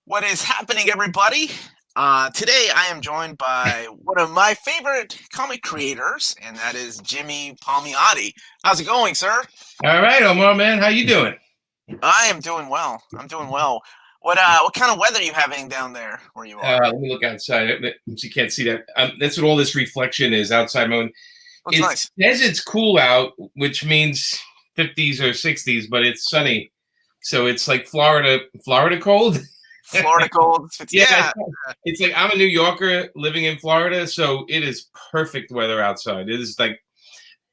What is happening, everybody? Today I am joined by one of my favorite comic creators, and that is Jimmy Palmiotti. How's it going, sir? All right, Omar, man, how you doing? I am doing well. I'm doing well. What kind of weather are you having down there where you are? Let me look outside. You can't see that. That's what all this reflection is outside. Looks It nice. says it's cool out, which means 50s or 60s, but it's sunny. So it's like Florida cold. Florida cold. Yeah, Yeah. it's like I'm a New Yorker living in Florida, so it is perfect weather outside. It is like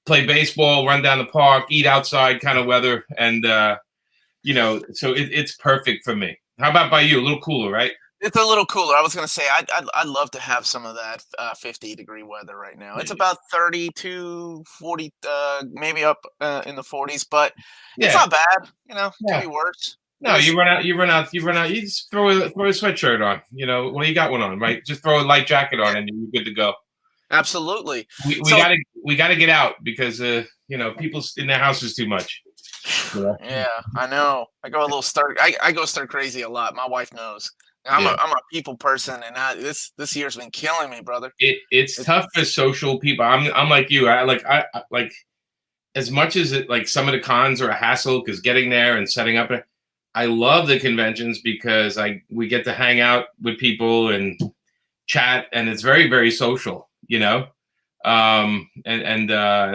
play baseball, run down the park, eat outside kind of weather, and so it's perfect for me. How about by you? A little cooler, right? It's a little cooler. I was gonna say I'd love to have some of that 50-degree weather right now. It's about 30 to 40, maybe up in the 40s, but it's Yeah, not bad. Could yeah. be worse. It No, was you run out. You run out. You run out. You just throw a sweatshirt on. Well, you got one on, right? Just throw a light jacket on, and you're good to go. absolutely. We So gotta get out because people in their houses too much. Yeah, yeah, I know. I go stir crazy a lot. My wife knows. I'm yeah. a people person, and this year's been killing me, brother. It's It, tough for social people. I'm like you. I like as much as it like some of the cons are a hassle because getting there and setting up. I love the conventions because we get to hang out with people and chat, and it's very very social.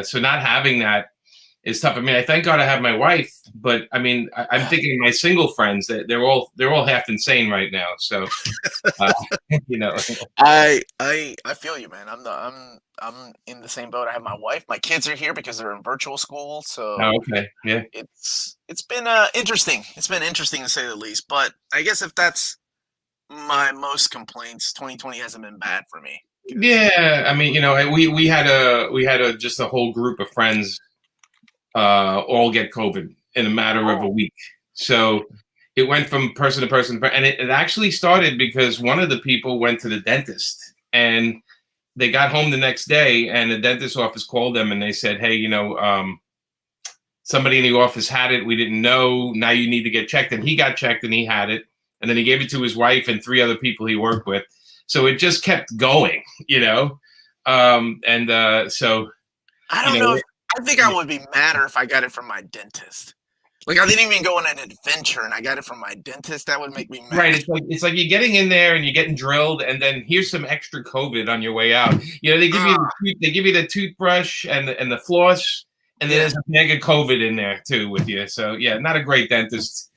So not having that is tough. I mean, I thank God I have my wife, but I mean, I'm thinking of my single friends that they're all half insane right now. So, uh, you know, I feel you, man. I'm in the same boat. I have my wife. My kids are here because they're in virtual school, so oh, okay, yeah, it's been interesting. It's been interesting to say the least. But I guess if that's my most complaints, 2020 hasn't been bad for me. 'Cause- yeah. I mean, we had just a whole group of friends all get COVID in a matter of a oh, week. So it went from person to person, and it actually started because one of the people went to the dentist, and they got home the next day, and the dentist office called them, and they said, "Hey, somebody in the office had it. We didn't know. Now you need to get checked." And he got checked, and he had it, and then he gave it to his wife and three other people he worked with. So it just kept going, so I you don't know. know. I think I would be madder if I got it from my dentist. Like I didn't even go on an adventure, and I got it from my dentist. That would make me Right, mad. it's like you're getting in there and you're getting drilled, and then here's some extra COVID on your way out. They give you Ah, the toothbrush and the floss, and then yeah. there's a mega COVID in there too with you. So yeah, not a great dentist.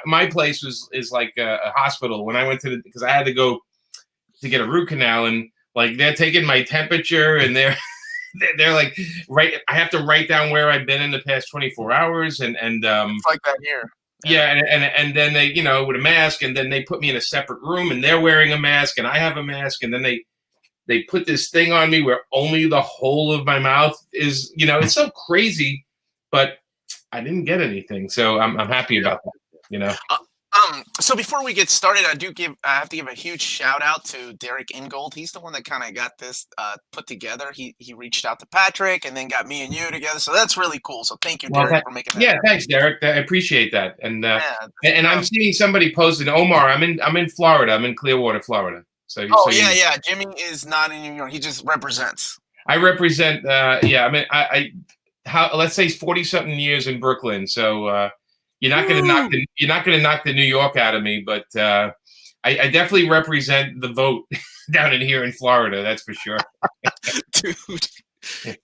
My place is like a hospital. When I went because I had to go to get a root canal, and like they're taking my temperature, and they're like I have to write down where I've been in the past 24 hours, and It's like that here. Yeah. yeah, and then they, with a mask, and then they put me in a separate room, and they're wearing a mask, and I have a mask, and then they put this thing on me where only the whole of my mouth is, it's so crazy, but I didn't get anything, so I'm happy about that. Uh, so before we get started, I have to give a huge shout out to Derek Ingold. He's the one that kind of got this put together. He reached out to Patrick and then got me and you together. So that's really cool. So thank you, Well, Derek, for making that yeah, happen. thanks, Derek. I appreciate that, and I'm Yeah. seeing somebody posted, Omar. I'm in Florida. I'm in Clearwater, Florida. So, Oh so yeah, you. yeah. Jimmy is not in New York. He just represents. I represent. Yeah, I mean, let's say 40 something years in Brooklyn. So you're not going to knock Woo! the New York out of me, but I definitely represent the vote down in here in Florida. That's for sure. Dude.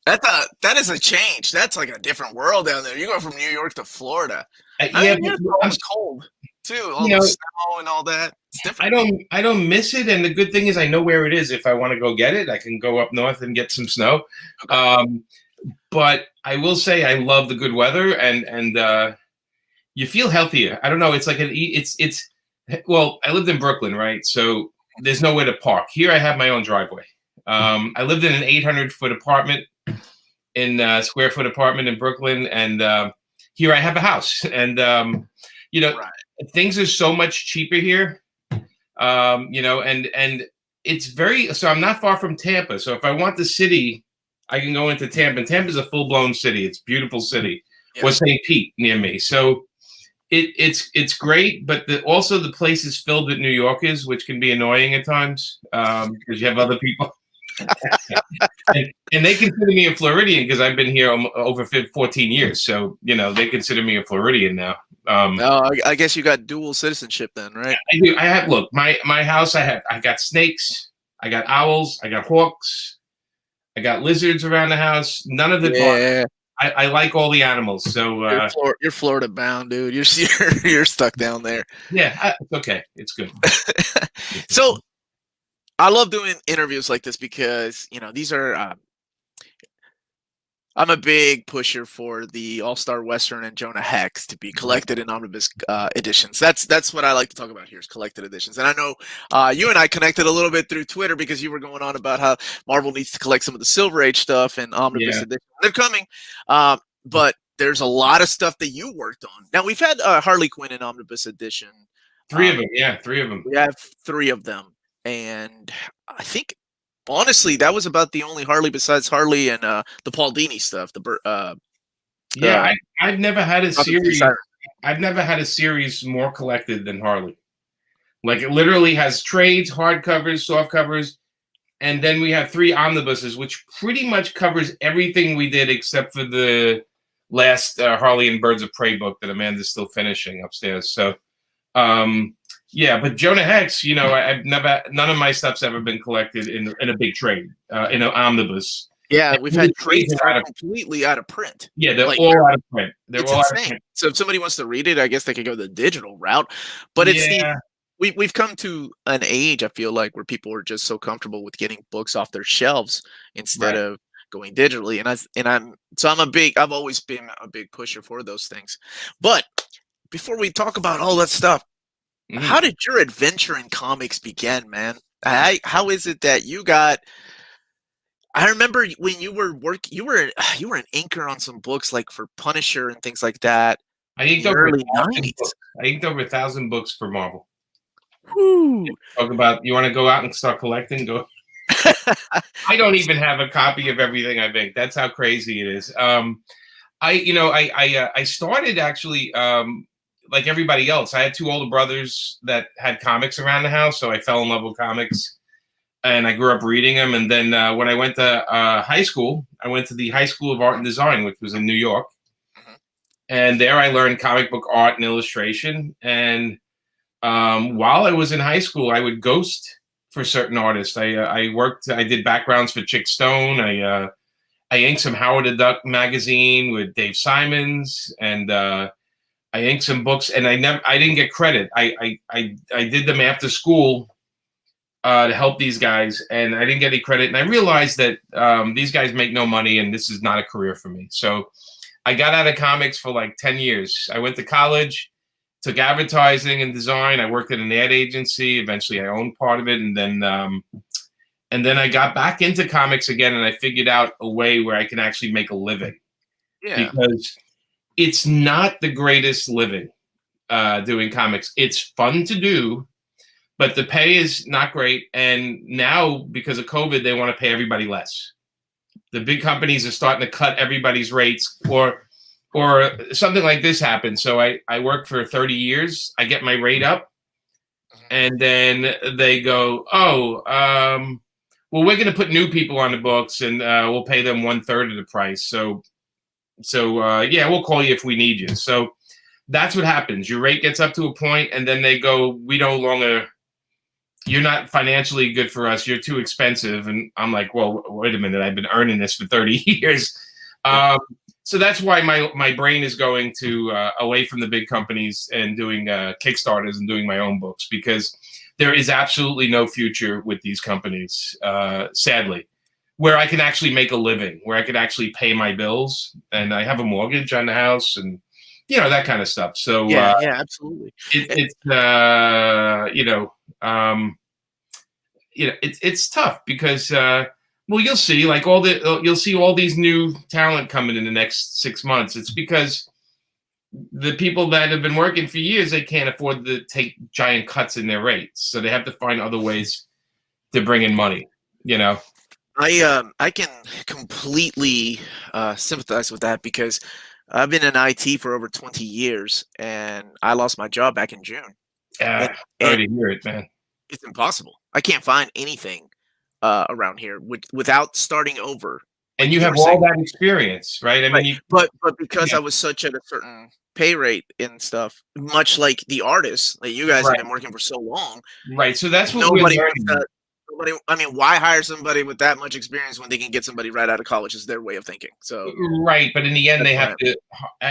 That is a change. That's like a different world down there. You go from New York to Florida. I Yeah, mean, but it's always cold too. All you the know, snow and all that. It's different. I don't miss it, and the good thing is I know where it is. If I want to go get it, I can go up north and get some snow. Okay. But I will say I love the good weather, and you feel healthier. I don't know. It's like it's. Well, I lived in Brooklyn, right? So there's nowhere to park. Here, I have my own driveway. I lived in an 800-foot apartment square foot apartment in Brooklyn, and here I have a house, and Right. things are so much cheaper here, and it's very. So I'm not far from Tampa. So if I want the city, I can go into Tampa. And Tampa's a full blown city. It's a beautiful city. Yeah. Or St. Pete near me. So It's great, but also the place is filled with New Yorkers, which can be annoying at times because you have other people. and they consider me a Floridian because I've been here over 14 years. So, they consider me a Floridian now. I guess you got dual citizenship then, right? I do. I have, look, my house, I got snakes, I got owls, I got hawks, I got lizards around the house. None of the I like all the animals. So you're Florida bound, dude. You're stuck down there. Yeah, it's okay. It's good. So I love doing interviews like this because these are. I'm a big pusher for the All-Star Western and Jonah Hex to be collected in omnibus editions. That's what I like to talk about here is collected editions. And I know you and I connected a little bit through Twitter because you were going on about how Marvel needs to collect some of the Silver Age stuff and omnibus editions. They're coming, but there's a lot of stuff that you worked on. Now we've had Harley Quinn in omnibus edition. 3 of them, yeah, 3 of them. We have 3 of them, and I think. Honestly, that was about the only Harley besides Harley and the Paul Dini stuff. I've never had a series. I've never had a series more collected than Harley. Like it literally has trades, hardcovers, soft covers, and then we have 3 omnibuses, which pretty much covers everything we did except for the last Harley and Birds of Prey book that Amanda's still finishing upstairs. So. Yeah, but Jonah Hex, I've never, none of my stuff's ever been collected in a big trade, in an omnibus. Yeah, we've had trades that are completely out of print. Yeah, they're all out of print. They're all insane. Out of print. So if somebody wants to read it, I guess they could go the digital route. But we've come to an age, I feel like, where people are just so comfortable with getting books off their shelves instead of going digitally. I've always been a big pusher for those things. But before we talk about all that stuff, how did your adventure in comics begin, man? How is it that you got? I remember when you were you were an inker on some books like for Punisher and things like that. I inked over early 90s. I inked over 1,000 books for Marvel. Woo. Talk about you want to go out and start collecting? Go. I don't even have a copy of everything I've inked. That's how crazy it is. I started actually. Like everybody else, I had 2 older brothers that had comics around the house, so I fell in love with comics, and I grew up reading them. And then when I went to high school, I went to the High School of Art and Design, which was in New York, and there I learned comic book art and illustration. And while I was in high school, I would ghost for certain artists. I did backgrounds for Chick Stone. I inked some Howard the Duck magazine with Dave Simons, and I inked some books, and I didn't get credit. I did them after school to help these guys, and I didn't get any credit. And I realized that these guys make no money, and this is not a career for me. So I got out of comics for like 10 years. I went to college, took advertising and design. I worked at an ad agency. Eventually, I owned part of it, and then I got back into comics again, and I figured out a way where I can actually make a living. Yeah, because it's not the greatest living doing comics. It's fun to do, but the pay is not great. And now, because of COVID, they want to pay everybody less. The big companies are starting to cut everybody's rates, or something like this happens. So I worked for 30 years. I get my rate up, and then they go, well, we're going to put new people on the books, and we'll pay them 1/3 of the price. So yeah, we'll call you if we need you. So that's what happens. Your rate gets up to a point, and then they go, you're not financially good for us. You're too expensive. And I'm like, well, wait a minute. I've been earning this for 30 years. So that's why my brain is going to away from the big companies and doing Kickstarters and doing my own books, because there is absolutely no future with these companies, sadly, where I can actually make a living, where I could actually pay my bills, and I have a mortgage on the house, and that kind of stuff. So yeah, absolutely. It's tough because you'll see you'll see all these new talent coming in the next 6 months. It's because the people that have been working for years, they can't afford to take giant cuts in their rates, so they have to find other ways to bring in money. I can completely sympathize with that, because I've been in IT for over 20 years, and I lost my job back in June. And Sorry and to hear it, man. it's impossible. I can't find anything around here without starting over, And like you you have were all saying. that experience, right? I mean, Right. you, But because yeah, I was such at a certain pay rate and stuff, much like the artists, like you guys have right, been working for so long, right. So that's what we're nobody wants learning. that. Nobody, I mean, why hire somebody with that much experience when they can get somebody right out of college? Is their way of thinking. So Right, but in the end, that's they why have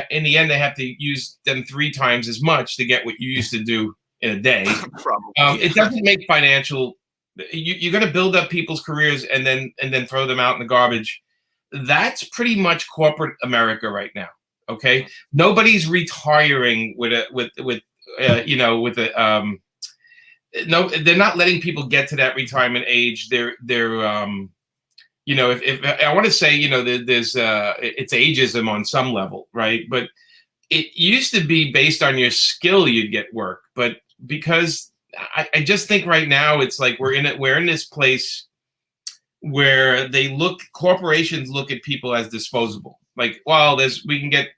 to. In the end, they have to use them 3 times as much to get what you used to do in a day. I'm probably It yeah. doesn't make financial. You're going to build up people's careers and then throw them out in the garbage. That's pretty much corporate America right now. Okay, nobody's retiring with a with with a no. They're not letting people get to that retirement age. They're if I want to say, there's it's ageism on some level, right? But it used to be based on your skill you'd get work, but because I just think right now it's like we're in this place where corporations look at people as disposable. Like, well, we can get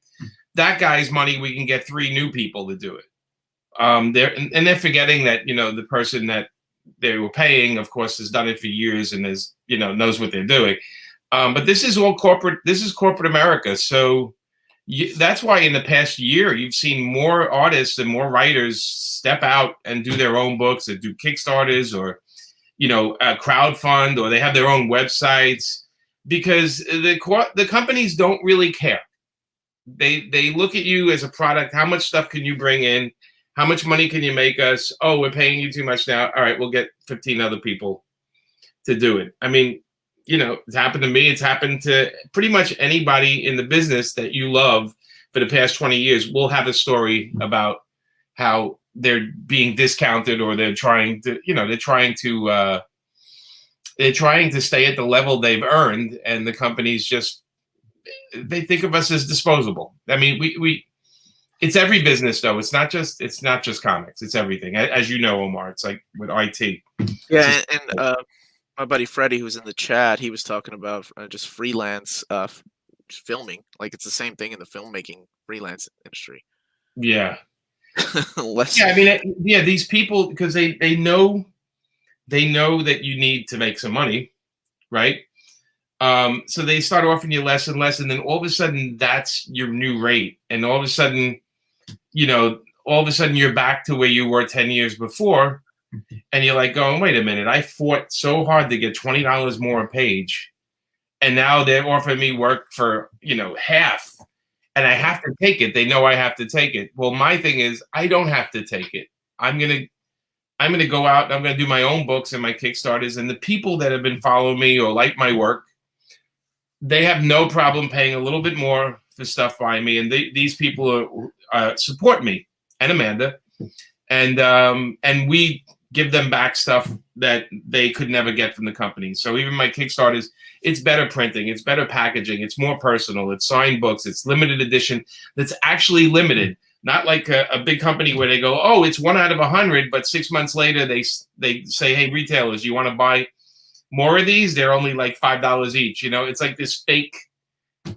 that guy's money, we can get 3 new people to do it. They're forgetting that the person that they were paying, of course, has done it for years and knows what they're doing. But this is all corporate. This is corporate America. So that's why in the past year you've seen more artists and more writers step out and do their own books, or do Kickstarters, or crowdfund, or they have their own websites, because the companies don't really care. They look at you as a product. How much stuff can you bring in? How much money can you make us? Oh, we're paying you too much now. All right, we'll get 15 other people to do it. I mean, it's happened to me. It's happened to pretty much anybody in the business that you love for the past 20 years. Will have a story about how they're being discounted, or they're trying to stay at the level they've earned, and the companies they think of us as disposable. I mean, we it's every business, though. It's not just comics. It's everything. As you know, Omar, it's like with IT. Yeah, and my buddy Freddie, who's in the chat, he was talking about just freelance filming. Like it's the same thing in the filmmaking freelance industry. Yeah. Less. Yeah, I mean, yeah, these people, because they know that you need to make some money, right? So they start offering you less and less, and then all of a sudden that's your new rate, and all of a sudden you're back to where you were 10 years before, and you're like going, wait a minute, I fought so hard to get $20 more a page, and now they're offering me work for half, and I have to take it. They know I have to take it. Well, my thing is, I don't have to take it. I'm gonna go out and I'm gonna do my own books and my Kickstarters, and the people that have been following me or like my work, they have no problem paying a little bit more for stuff by me, and these people support me and Amanda, and we give them back stuff that they could never get from the company. So even my Kickstarters, it's better printing, it's better packaging, it's more personal, it's signed books, it's limited edition that's actually limited. Not like a big company where they go, oh, it's 1 out of 100, but 6 months later they say, hey, retailers, you want to buy more of these? They're only like $5 each. It's like this fake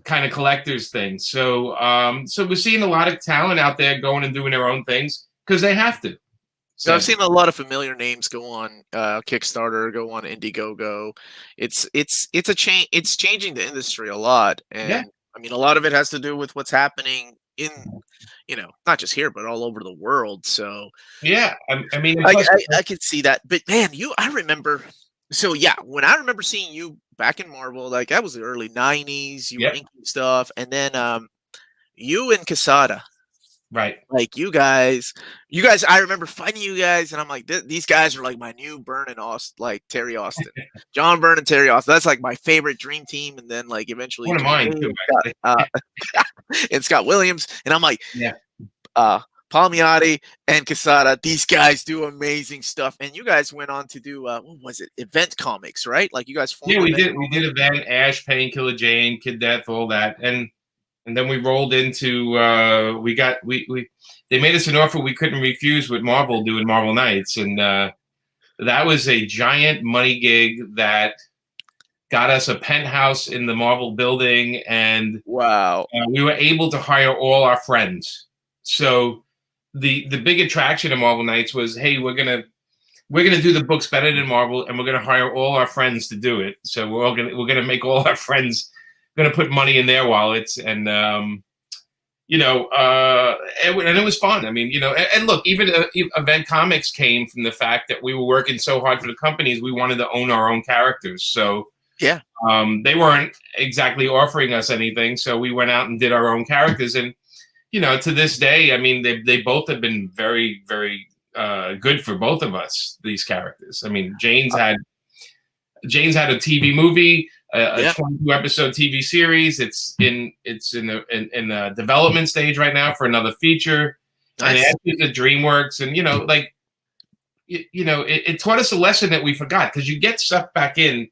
kind of collector's thing. So we're seeing a lot of talent out there going and doing their own things because they have to. So I've seen a lot of familiar names go on Kickstarter, go on Indiegogo. It's a change. It's changing the industry a lot, and Yeah. I mean, a lot of it has to do with what's happening in, not just here but all over the world. So yeah, I mean, I could see that. But man, I remember. So yeah, when I remember seeing you back in Marvel, like that was the early '90s. You were inking stuff, and then you and Quesada. Right. Like you guys, I remember finding you guys, and I'm like, these guys are like my new Byrne and Austin, like Terry Austin, John Byrne and Terry Austin. That's like my favorite dream team. And then like eventually, one of mine too. And Scott Williams, and I'm like, yeah, Palmiotti and Quesada. These guys do amazing stuff. And you guys went on to do what was it? Event comics, right? Like you guys formed. Yeah, we did Event, Ash, Painkiller Jane, Kid Death, all that, and then we rolled into they made us an offer we couldn't refuse with Marvel doing Marvel Nights, and that was a giant money gig that got us a penthouse in the Marvel building, and Wow. we were able to hire all our friends. So the big attraction of Marvel Nights was, hey, we're gonna do the books better than Marvel, and we're gonna hire all our friends to do it. So we're gonna make all our friends gonna put money in their wallets, and you know, and it was fun. I mean, you know, and look, even Event Comics came from the fact that we were working so hard for the companies, we wanted to own our own characters. So Yeah. they weren't exactly offering us anything, so we went out and did our own characters. And you know, to this day, I mean, they both have been very, very good for both of us. These characters. I mean, Jane's had a TV movie, a 22 episode TV series. It's in a development stage right now for another feature. Nice. And it's at DreamWorks, and you know, like you know, it taught us a lesson that we forgot, because you get sucked back in.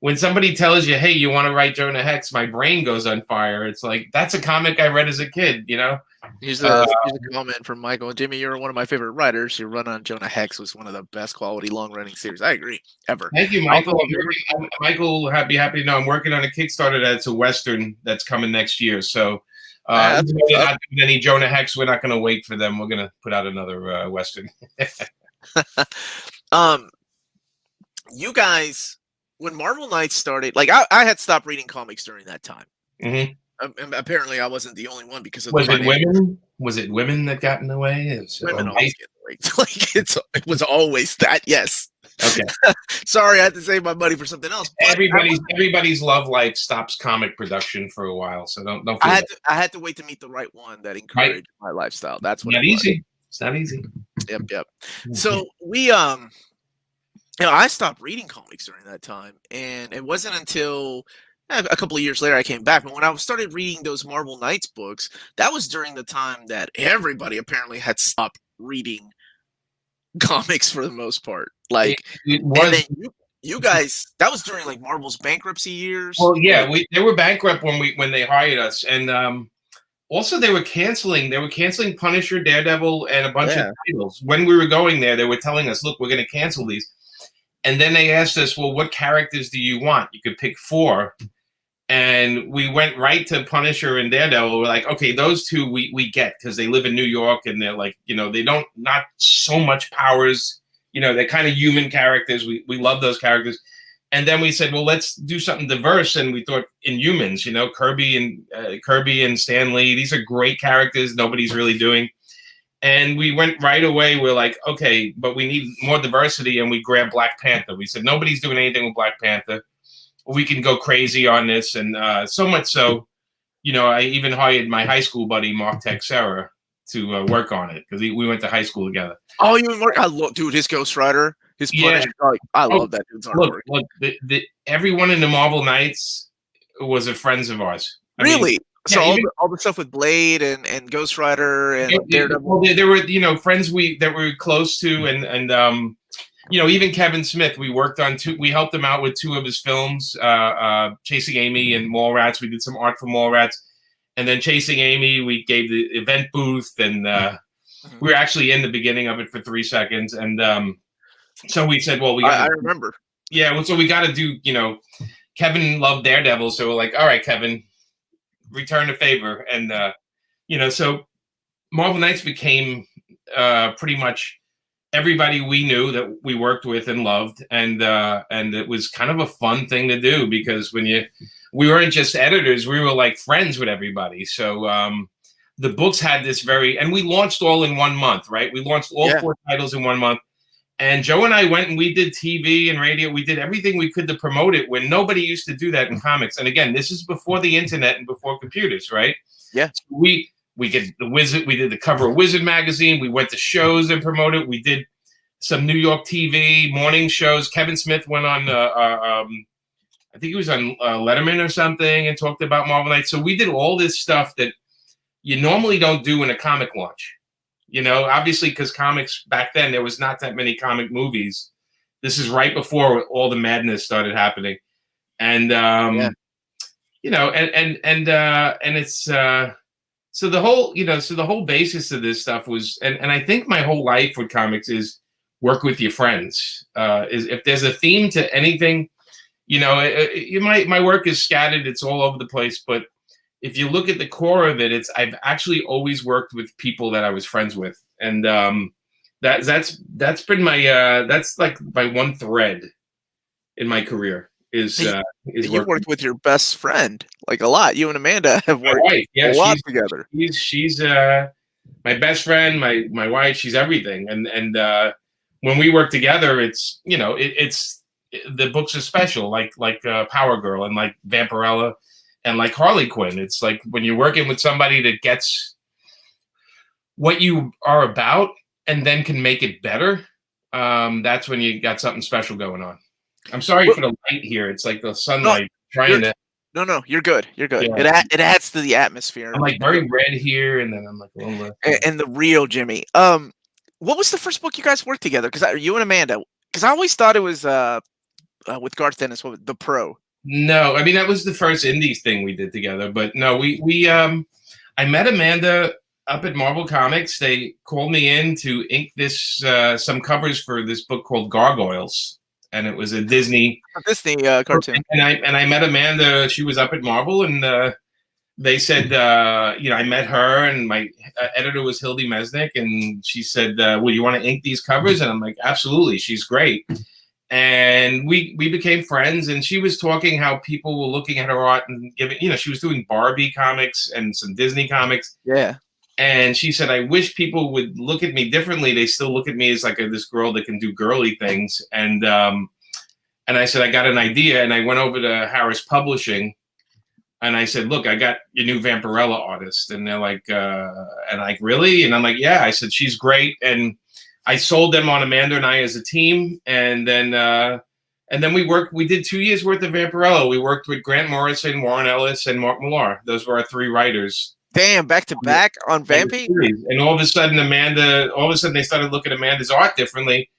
When somebody tells you, hey, you want to write Jonah Hex, my brain goes on fire. It's like, that's a comic I read as a kid, you know? Here's a comment from Michael. Jimmy, you're one of my favorite writers. Your run on Jonah Hex was one of the best quality long-running series. I agree, ever. Thank you, Michael. Michael will be happy to know I'm working on a Kickstarter that's a Western that's coming next year. So even though they're not doing any Jonah Hex, we're not going to wait for them. We're going to put out another Western. You guys... When Marvel Knights started, like I had stopped reading comics during that time. Mm-hmm. And apparently, I wasn't the only one because of was it women? Was it women that got in the way? Women always get in the way. Like it was always that. Yes. Okay. Sorry, I had to save my money for something else. Everybody's love life stops comic production for a while, so don't. I had to wait to meet the right one that encouraged my lifestyle. That's what. Not easy. It's not easy. Yep. So we you know, I stopped reading comics during that time, and it wasn't until a couple of years later I came back. But when I started reading those Marvel Knights books, that was during the time that everybody apparently had stopped reading comics for the most part. Like, it was. And then you guys, that was during like Marvel's bankruptcy years. Well, yeah, they were bankrupt when they hired us, and also they were canceling Punisher, Daredevil, and a bunch of titles. When we were going there, they were telling us, look, we're going to cancel these. And then they asked us, well, what characters do you want? You could pick 4. And we went right to Punisher and Daredevil. We're like, okay, those two we get, because they live in New York, and they're like, you know, they don't, not so much powers. You know, they're kind of human characters. We love those characters. And then we said, well, let's do something diverse. And we thought Inhumans, you know, Kirby and Stan Lee. These are great characters nobody's really doing. And we went right away. We're like, okay, but we need more diversity. And we grabbed Black Panther. We said, nobody's doing anything with Black Panther. We can go crazy on this. And so much so, you know, I even hired my high school buddy, Mark Texera, to work on it, because we went to high school together. Oh, you and Mark? I love, dude, his Ghost Rider, his Punisher. Like, I love that dude's artwork. Look, everyone in the Marvel Knights was a friends of ours. Really? Mean, so all the stuff with Blade and Ghost Rider and Daredevil. Well, there were, you know, friends that were close to, and you know, even Kevin Smith. We worked on we helped him out with 2 of his films, Chasing Amy and Mallrats. We did some art for Mallrats, and then Chasing Amy, we gave the event booth, and we were actually in the beginning of it for 3 seconds, and so we said, well, I remember. Yeah, well, so we got to do, you know, Kevin loved Daredevil, so we're like, all right, Kevin, return the favor. And you know, so Marvel Knights became pretty much everybody we knew that we worked with and loved, and it was kind of a fun thing to do, because we weren't just editors, we were like friends with everybody. So the books had this and we launched all in 1 month, right? We launched all 4 titles in 1 month. And Joe and I went and we did TV and radio. We did everything we could to promote it, when nobody used to do that in comics. And again, this is before the internet and before computers, right? Yeah. So we did the Wizard. We did the cover of Wizard magazine. We went to shows and promoted. We did some New York TV morning shows. Kevin Smith went on, I think he was on Letterman or something, and talked about Marvel Knights. So we did all this stuff that you normally don't do in a comic launch. You know, obviously, because comics back then, there was not that many comic movies. This is right before all the madness started happening, and you know, and it's so the whole basis of this stuff was, and I think my whole life with comics is work with your friends. Is if there's a theme to anything, you know, my work is scattered. It's all over the place. But if you look at the core of it, I've actually always worked with people that I was friends with, and that's been my that's like my one thread in my career is you worked with your best friend like a lot. You and Amanda have worked a lot together. She's my best friend, my wife. She's everything, and when we work together, it's you know it's the books are special, like Power Girl and like Vampirella and like Harley Quinn. It's like when you're working with somebody that gets what you are about and then can make it better. That's when you got something special going on. I'm sorry for the light here. It's like the sunlight trying to. No, you're good. You're good. Yeah. It adds to the atmosphere. I'm like very red here, and then I'm like a little. And the real Jimmy. What was the first book you guys worked together? Because you and Amanda. Because I always thought it was with Garth Ennis, The Pro. No, I mean that was the first indies thing we did together. But no, I met Amanda up at Marvel Comics. They called me in to ink this some covers for this book called Gargoyles. And it was a Disney cartoon. And I met Amanda. She was up at Marvel, and they said, I met her, and my editor was Hildy Mesnick, and she said, "Well, you want to ink these covers?" And I'm like, "Absolutely, she's great." And we became friends. And she was talking how people were looking at her art and giving, she was doing Barbie comics and some Disney comics. Yeah. And she said, I wish people would look at me differently. They still look at me as like this girl that can do girly things. And I said, I got an idea. And I went over to Harris Publishing and I said, look, I got your new Vampirella artist. And they're like, really? And I'm like, yeah. I said, she's great. And I sold them on Amanda and I as a team. And then we did 2 years worth of Vampirella. We worked with Grant Morrison, Warren Ellis, and Mark Millar. Those were our three writers. Damn, back to back on Vampy. And all of a sudden they started looking at Amanda's art differently.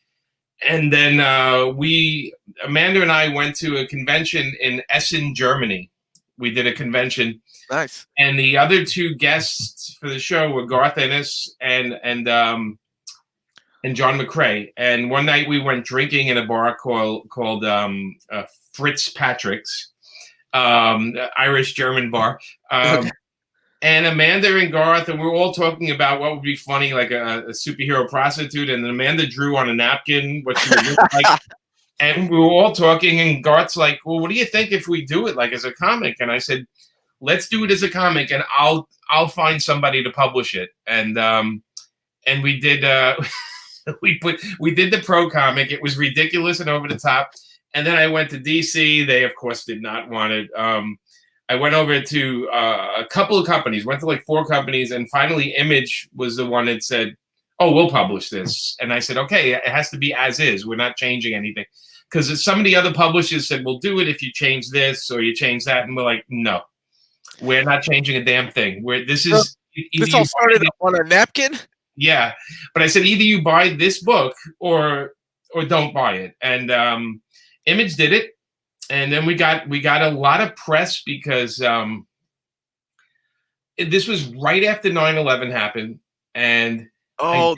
And then Amanda and I went to a convention in Essen, Germany. We did a convention. Nice. And the other two guests for the show were Garth Ennis and John McCrae. And one night we went drinking in a bar called Fritz Patrick's, Irish German bar. Okay. And Amanda and Garth, and we were all talking about what would be funny, like a superhero prostitute. And Amanda drew on a napkin what she would look like. And we were all talking, and Garth's like, well, what do you think if we do it like as a comic? And I said, let's do it as a comic, and I'll find somebody to publish it. And we did we did the pro comic. It was ridiculous and over the top. And then I went to DC. They of course did not want it. I went over to a couple of companies, went to like 4 companies, and finally Image was the one that said, oh, we'll publish this. And I said, okay, it has to be as is. We're not changing anything. Because some of the other publishers said, we'll do it if you change this or you change that. And we're like, no, we're not changing a damn thing. This all started on a napkin? Yeah. But I said, either you buy this book or don't buy it. And Image did it. And then we got a lot of press because this was right after 9/11 happened, and I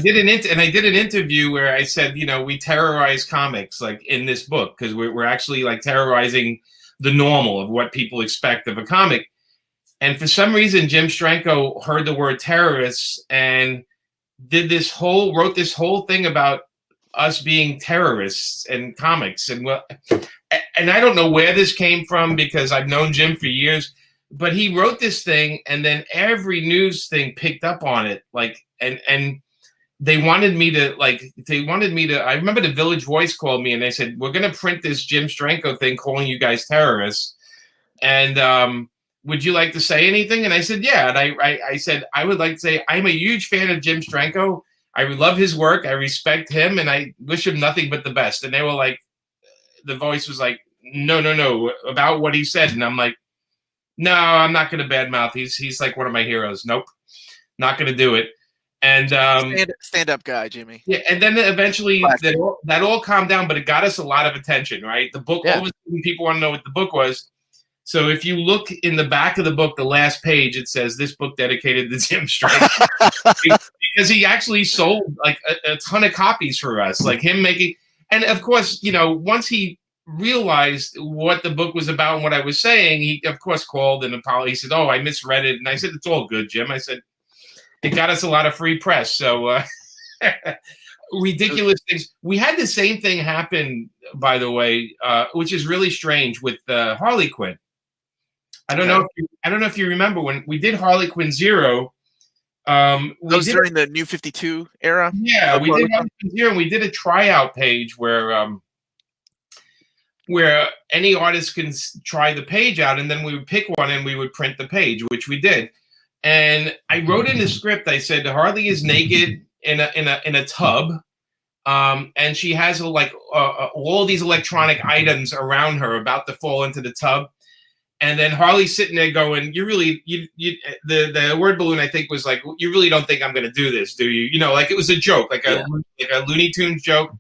did an interview where I said, we terrorize comics like in this book because we're actually like terrorizing the normal of what people expect of a comic. And for some reason, Jim Stranko heard the word terrorists and wrote this whole thing about us being terrorists in comics. And I don't know where this came from because I've known Jim for years, but he wrote this thing and then every news thing picked up on it. Like, and they wanted me to, I remember the Village Voice called me and they said, we're going to print this Jim Stranko thing calling you guys terrorists. And, would you like to say anything? And I said, yeah. And I said, I would like to say, I'm a huge fan of Jim Stranko. I love his work. I respect him, and I wish him nothing but the best. And they were like, the voice was like, no, about what he said. And I'm like, no, I'm not going to badmouth. He's like one of my heroes. Nope, not going to do it. And stand up guy, Jimmy. Yeah, and then eventually that all calmed down, but it got us a lot of attention, right? The book, all of a sudden people want to know what the book was. So if you look in the back of the book, the last page, it says this book dedicated to Jim Stranko. Because he actually sold like a ton of copies for us, like him making. And of course, once he realized what the book was about and what I was saying, he of course called and apologized. He said, "Oh, I misread it," and I said, "It's all good, Jim." I said, "It got us a lot of free press." So ridiculous things. We had the same thing happen, by the way, which is really strange with Harley Quinn. I don't know if you remember when we did Harley Quinn 0. That was during the New 52 era. Yeah, we did Harley Quinn 0, and we did a tryout page where any artist can try the page out, and then we would pick one and we would print the page, which we did. And I wrote in the script, I said Harley is naked in a tub, and she has all these electronic items around her about to fall into the tub. And then Harley's sitting there going, the word balloon, I think, was like, "You really don't think I'm going to do this, do you?" You know, like it was a joke, like a Looney Tunes joke.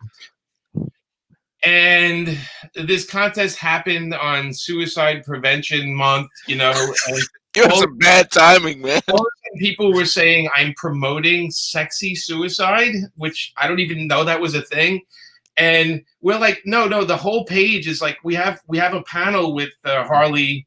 And this contest happened on Suicide Prevention Month, you know. And it was some bad timing, man. People were saying I'm promoting sexy suicide, which I don't even know that was a thing. And we're like, no, the whole page is like, we have a panel with Harley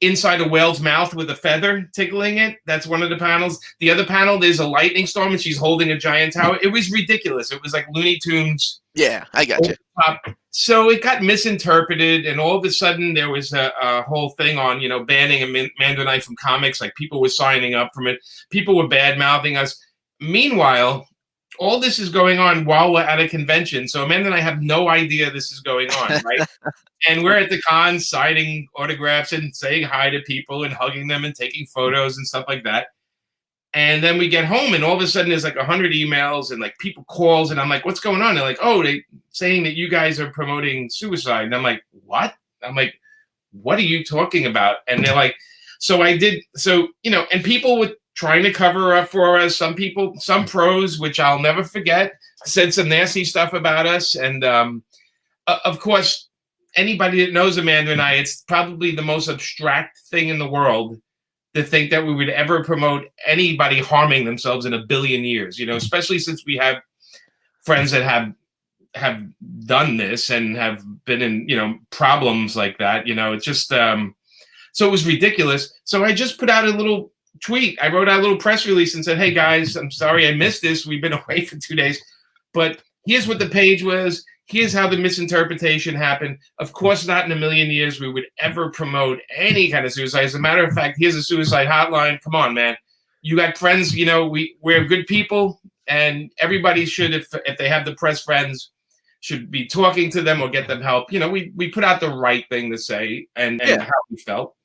inside a whale's mouth with a feather tickling it. That's one of the panels. The other panel, there's a lightning storm and she's holding a giant tower. It was ridiculous. It was like Looney Tunes. Yeah, I got you. So it got misinterpreted, and all of a sudden there was a whole thing on, you know, banning Amanda and I from comics. Like people were signing up from it. People were bad-mouthing us. Meanwhile, all this is going on while we're at a convention. So Amanda and I have no idea this is going on, right? And we're at the con signing autographs and saying hi to people and hugging them and taking photos and stuff like that. And then we get home and all of a sudden there's like 100 emails and like people calls and I'm like, "What's going on?" They're like, "Oh, they saying that you guys are promoting suicide." And I'm like, "What?" I'm like, "What are you talking about?" And they're like, you know, and people were trying to cover up for us. Some pros, which I'll never forget, said some nasty stuff about us. And of course, anybody that knows Amanda and I, it's probably the most abstract thing in the world to think that we would ever promote anybody harming themselves in a billion years, you know, especially since we have friends that have done this and have been in, you know, problems like that. You know, it's just, so it was ridiculous. So I just put out a little tweet. I wrote out a little press release and said, "Hey guys, I'm sorry I missed this. We've been away for 2 days, but here's what the page was. Here's how the misinterpretation happened. Of course, not in a million years we would ever promote any kind of suicide. As a matter of fact, here's a suicide hotline. Come on, man. You got friends, you know, we're good people, and everybody should, if they have the press friends, should be talking to them or get them help." You know, we put out the right thing to say and how we felt.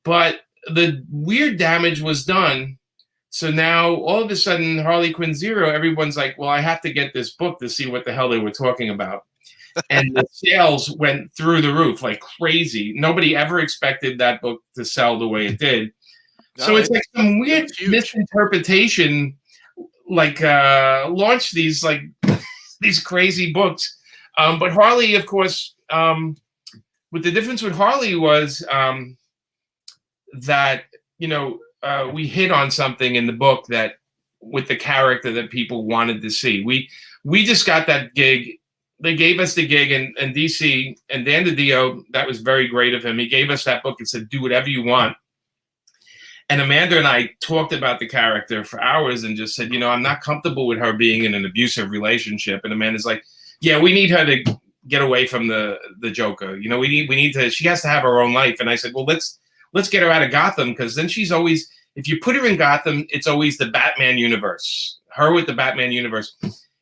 But the weird damage was done. So now all of a sudden, Harley Quinn 0, everyone's like, "Well, I have to get this book to see what the hell they were talking about." And the sales went through the roof like crazy. Nobody ever expected that book to sell the way it did. No, so it's like some weird misinterpretation, like launched these like these crazy books. But Harley, of course, what the difference with Harley was that, you know, we hit on something in the book that with the character that people wanted to see. We just got that gig. They gave us the gig in DC, and Dan DiDio, that was very great of him. He gave us that book and said, "Do whatever you want." And Amanda and I talked about the character for hours and just said, you know, "I'm not comfortable with her being in an abusive relationship." And Amanda's like, "Yeah, we need her to get away from the Joker. You know, we need to, she has to have her own life." And I said, "Well, let's get her out of Gotham, because then she's always, if you put her in Gotham, it's always the Batman universe, her with the Batman universe."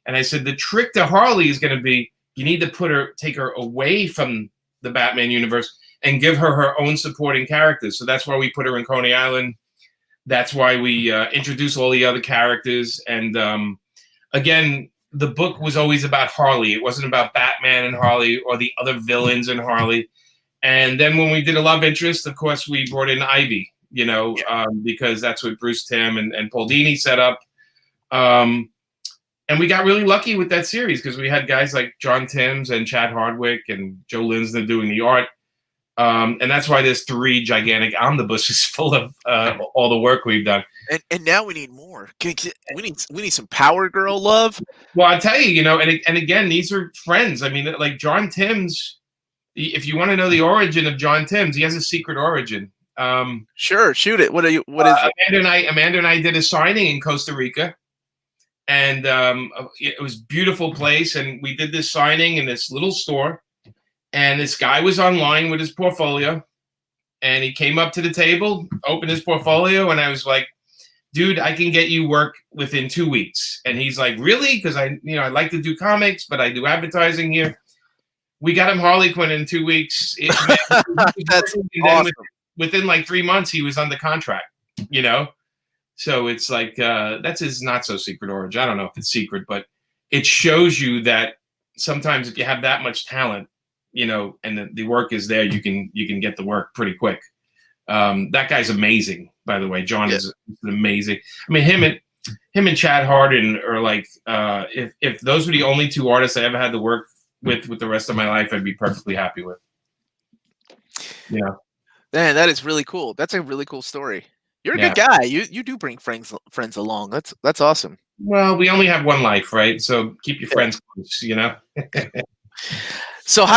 And I said, "The trick to Harley is going to be, you need to take her away from the Batman universe and give her her own supporting characters." So that's why we put her in Coney Island. That's why we introduce all the other characters. And again, the book was always about Harley. It wasn't about Batman and Harley or the other villains in Harley. And then when we did a love interest, of course, we brought in Ivy, you know, because that's what Bruce Timm and Paul Dini set up. And we got really lucky with that series because we had guys like John Timms and Chad Hardwick and Joe Linsner doing the art. And that's why there's 3 gigantic omnibuses full of all the work we've done. And now we need more. We need some Power Girl love. Well, I tell you, and again, these are friends. I mean, like John Timms. If you want to know the origin of John Timms, he has a secret origin. Sure, shoot it. What is it? Amanda and I did a signing in Costa Rica, and it was a beautiful place. And we did this signing in this little store, and this guy was online with his portfolio, and he came up to the table, opened his portfolio, and I was like, dude, I can get you work within 2 weeks. And he's like, really? Because I like to do comics, but I do advertising here. We got him Harley Quinn in 2 weeks. That's awesome. Within like 3 months, he was under contract, So it's like, that's his not so secret origin. I don't know if it's secret, but it shows you that sometimes if you have that much talent, and the work is there, you can get the work pretty quick. That guy's amazing, by the way. John is amazing. I mean, him and Chad Harden are like, if those were the only 2 artists I ever had to work with the rest of my life, I'd be perfectly happy with. Yeah. Man, that is really cool. That's a really cool story. You're a good guy. You do bring friends along. That's awesome. Well, we only have one life, right? So keep your friends close, So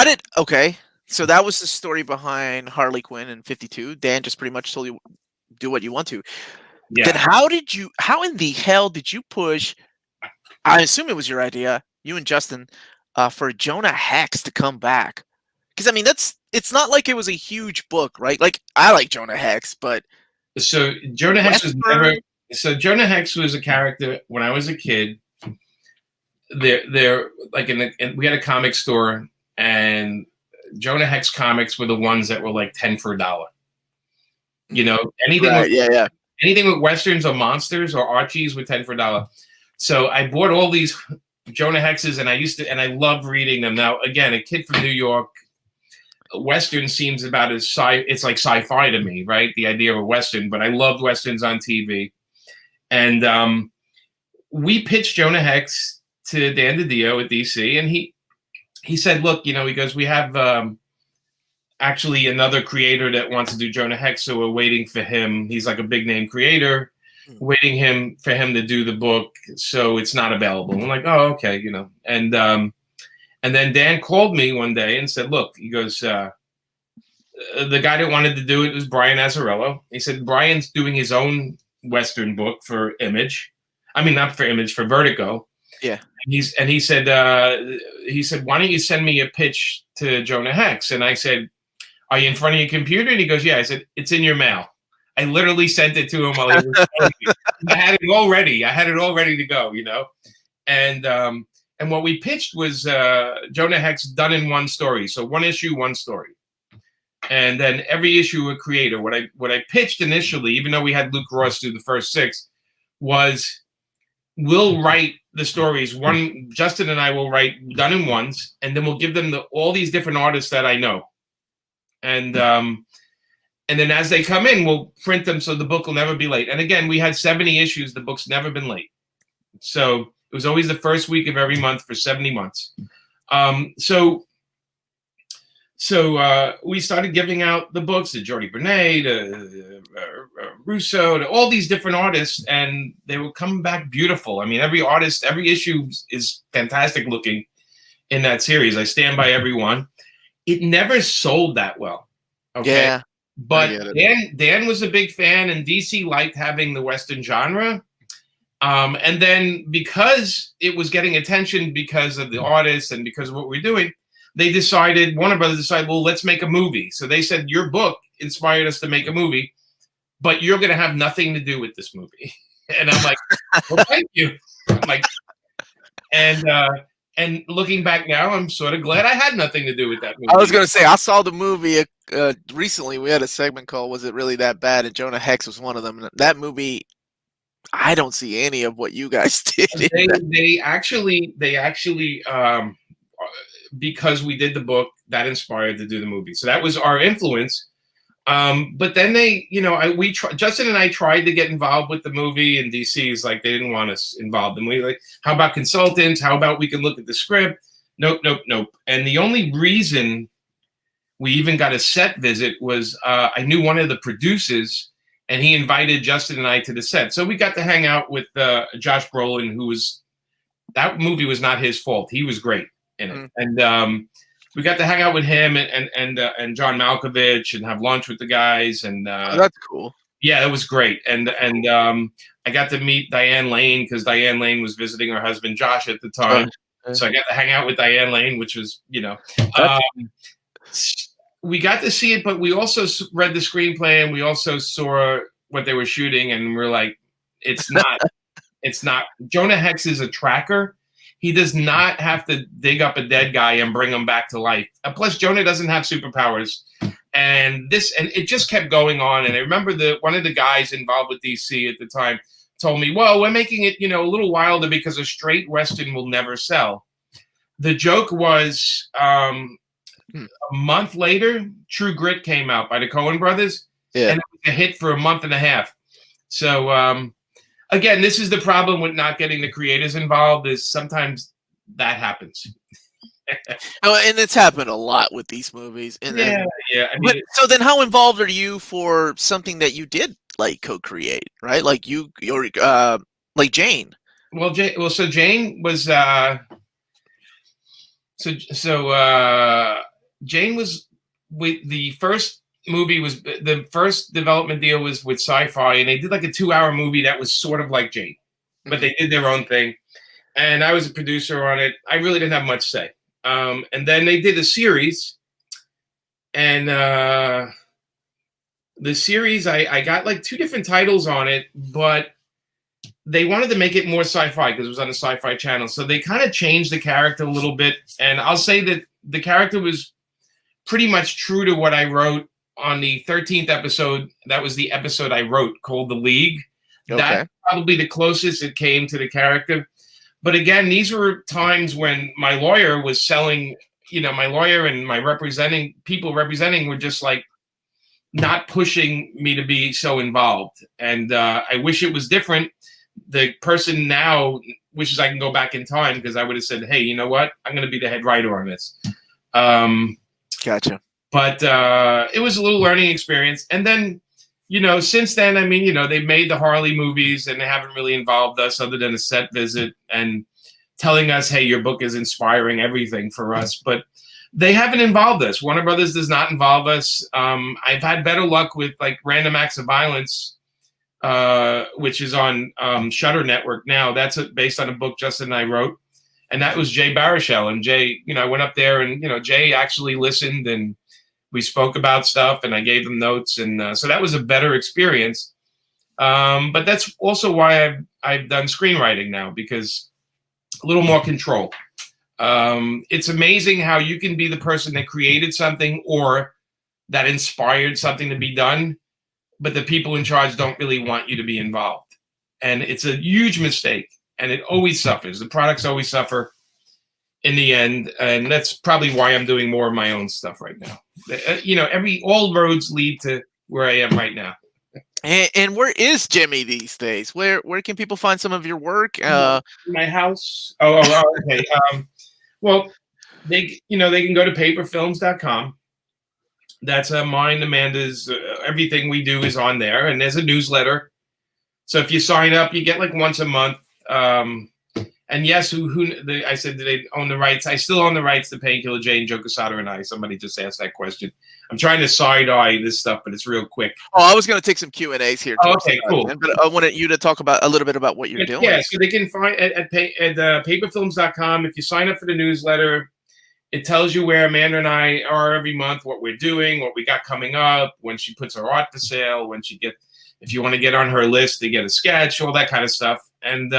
so that was the story behind Harley Quinn in 52. Dan just pretty much told you do what you want to. Yeah. Then how in the hell did you push, I assume it was your idea, you and Justin, for Jonah Hex to come back? Because I mean, it's not like it was a huge book, right? Like, I like Jonah Hex, but so Jonah Hex was never. So Jonah Hex was a character when I was a kid. They're like we had a comic store, and Jonah Hex comics were the ones that were like 10 for $1. Anything. Right, anything with westerns or monsters or Archies with 10 for $1. So I bought all these Jonah Hexes, and I loved reading them. Now, again, a kid from New York, Western seems about as it's like sci-fi to me, right? The idea of a Western, but I loved Westerns on TV. And we pitched Jonah Hex to Dan DiDio at DC, and he said, look, he goes, we have actually another creator that wants to do Jonah Hex, so we're waiting for him. He's like a big name creator, waiting for him to do the book, so it's not available. I'm like, oh, okay, and then Dan called me one day and said, look, he goes, the guy that wanted to do it was Brian Azzarello. He said, Brian's doing his own Western book for Image. I mean, not for Image, for Vertigo. Yeah. He said, why don't you send me a pitch to Jonah Hex? And I said, are you in front of your computer? And he goes, yeah. I said, it's in your mail. I literally sent it to him while he was telling me. I had it all ready. I had it all ready to go, And what we pitched was Jonah Hex done in one story. So one issue, one story. And then every issue a creator. What I pitched initially, even though we had Luke Ross do the first 6, was we'll write the stories. Justin and I will write done in ones, and then we'll give them all these different artists that I know. And then as they come in, we'll print them so the book will never be late. And again, we had 70 issues. The book's never been late. So it was always the first week of every month for 70 months. So we started giving out the books to Jordi Bernay, to Russo, to all these different artists, and they were coming back beautiful. I mean, every issue is fantastic looking in that series. I stand by every one. It never sold that well. Okay. Yeah. But Dan was a big fan, and DC liked having the Western genre. And then because it was getting attention because of the artists and because of what we're doing, Warner Brothers decided, well, let's make a movie. So they said, your book inspired us to make a movie, but you're going to have nothing to do with this movie. And I'm like, well, thank you. I'm like, and looking back now, I'm sort of glad I had nothing to do with that movie. I was going to say, I saw the movie recently. We had a segment called "Was It Really That Bad?" and Jonah Hex was one of them. That movie, I don't see any of what you guys did. They actually, because we did the book, that inspired to do the movie. So that was our influence. But then Justin and I tried to get involved with the movie, and DC's like, they didn't want us involved. And we like, how about consultants? How about we can look at the script? Nope. And the only reason we even got a set visit. Was I knew one of the producers, and he invited Justin and I to the set. So we got to hang out with Josh Brolin, who was, that movie was not his fault. He was great in it. And we got to hang out with him and John Malkovich and have lunch with the guys. And Oh, that's cool. yeah, it was great. And I got to meet Diane Lane because Diane Lane was visiting her husband Josh at the time. So I got to hang out with Diane Lane, which was, we got to see it, but we also read the screenplay and we also saw what they were shooting, and we're like, it's not, it's not. Jonah Hex is a tracker. He does not have to dig up a dead guy and bring him back to life. Plus, Jonah doesn't have superpowers, and it just kept going on. And I remember one of the guys involved with DC at the time told me, "Well, we're making it, a little wilder because a straight Western will never sell." The joke was, a month later, True Grit came out by the Coen brothers, and it was a hit for a month and a half. So, again, this is the problem with not getting the creators involved, is sometimes that happens. And it's happened a lot with these movies. And yeah. I mean, so then how involved are you for something that you did like co-create, right? Like you're like Jane. So Jane was Jane was with the first movie. Was the first development deal was with Sci-Fi, and they did like a 2-hour movie that was sort of like Jane, but they did their own thing. And I was a producer on it. I really didn't have much say. And then they did a series, and the series I got like 2 different titles on it, but they wanted to make it more sci-fi because it was on the Sci-Fi Channel. So they kind of changed the character a little bit, and I'll say that the character was pretty much true to what I wrote on the 13th episode. That was the episode I wrote called The League. Okay. That's probably the closest it came to the character. But again, these were times when my lawyer was selling, my lawyer and my people representing were just like not pushing me to be so involved. And I wish it was different. The person now wishes I can go back in time, because I would have said, hey, you know what? I'm going to be the head writer on this. Gotcha. But it was a little learning experience. And then, since then, I mean, they've made the Harley movies, and they haven't really involved us other than a set visit and telling us, hey, your book is inspiring everything for us. But they haven't involved us. Warner Brothers does not involve us. I've had better luck with like Random Acts of Violence, which is on Shudder Network now. That's based on a book Justin and I wrote. And that was Jay Baruchel. And Jay, I went up there and, Jay actually listened, and we spoke about stuff, and I gave him notes. And so that was a better experience. But that's also why I've done screenwriting now, because a little more control. It's amazing how you can be the person that created something or that inspired something to be done, but the people in charge don't really want you to be involved. And it's a huge mistake, and it always suffers. The products always suffer in the end, and that's probably why I'm doing more of my own stuff right now. All roads lead to where I am right now. And where is Jimmy these days? Where can people find some of your work? My house. Oh, okay. Well, they can go to paperfilms.com. That's mine, Amanda's. Everything we do is on there, and there's a newsletter. So if you sign up, you get like once a month. And yes, I said, do they own the rights? I still own the rights to Painkiller Jane, Joe Quesada, and I. Somebody just asked that question. I'm trying to side-eye this stuff, but it's real quick. Oh, I was going to take some Q&As here. Okay, cool. But I wanted you to talk a little bit about what you're doing. Yeah, so they can find at paperfilms.com. If you sign up for the newsletter, it tells you where Amanda and I are every month, what we're doing, what we got coming up, when she puts her art for sale, if you want to get on her list to get a sketch, all that kind of stuff. And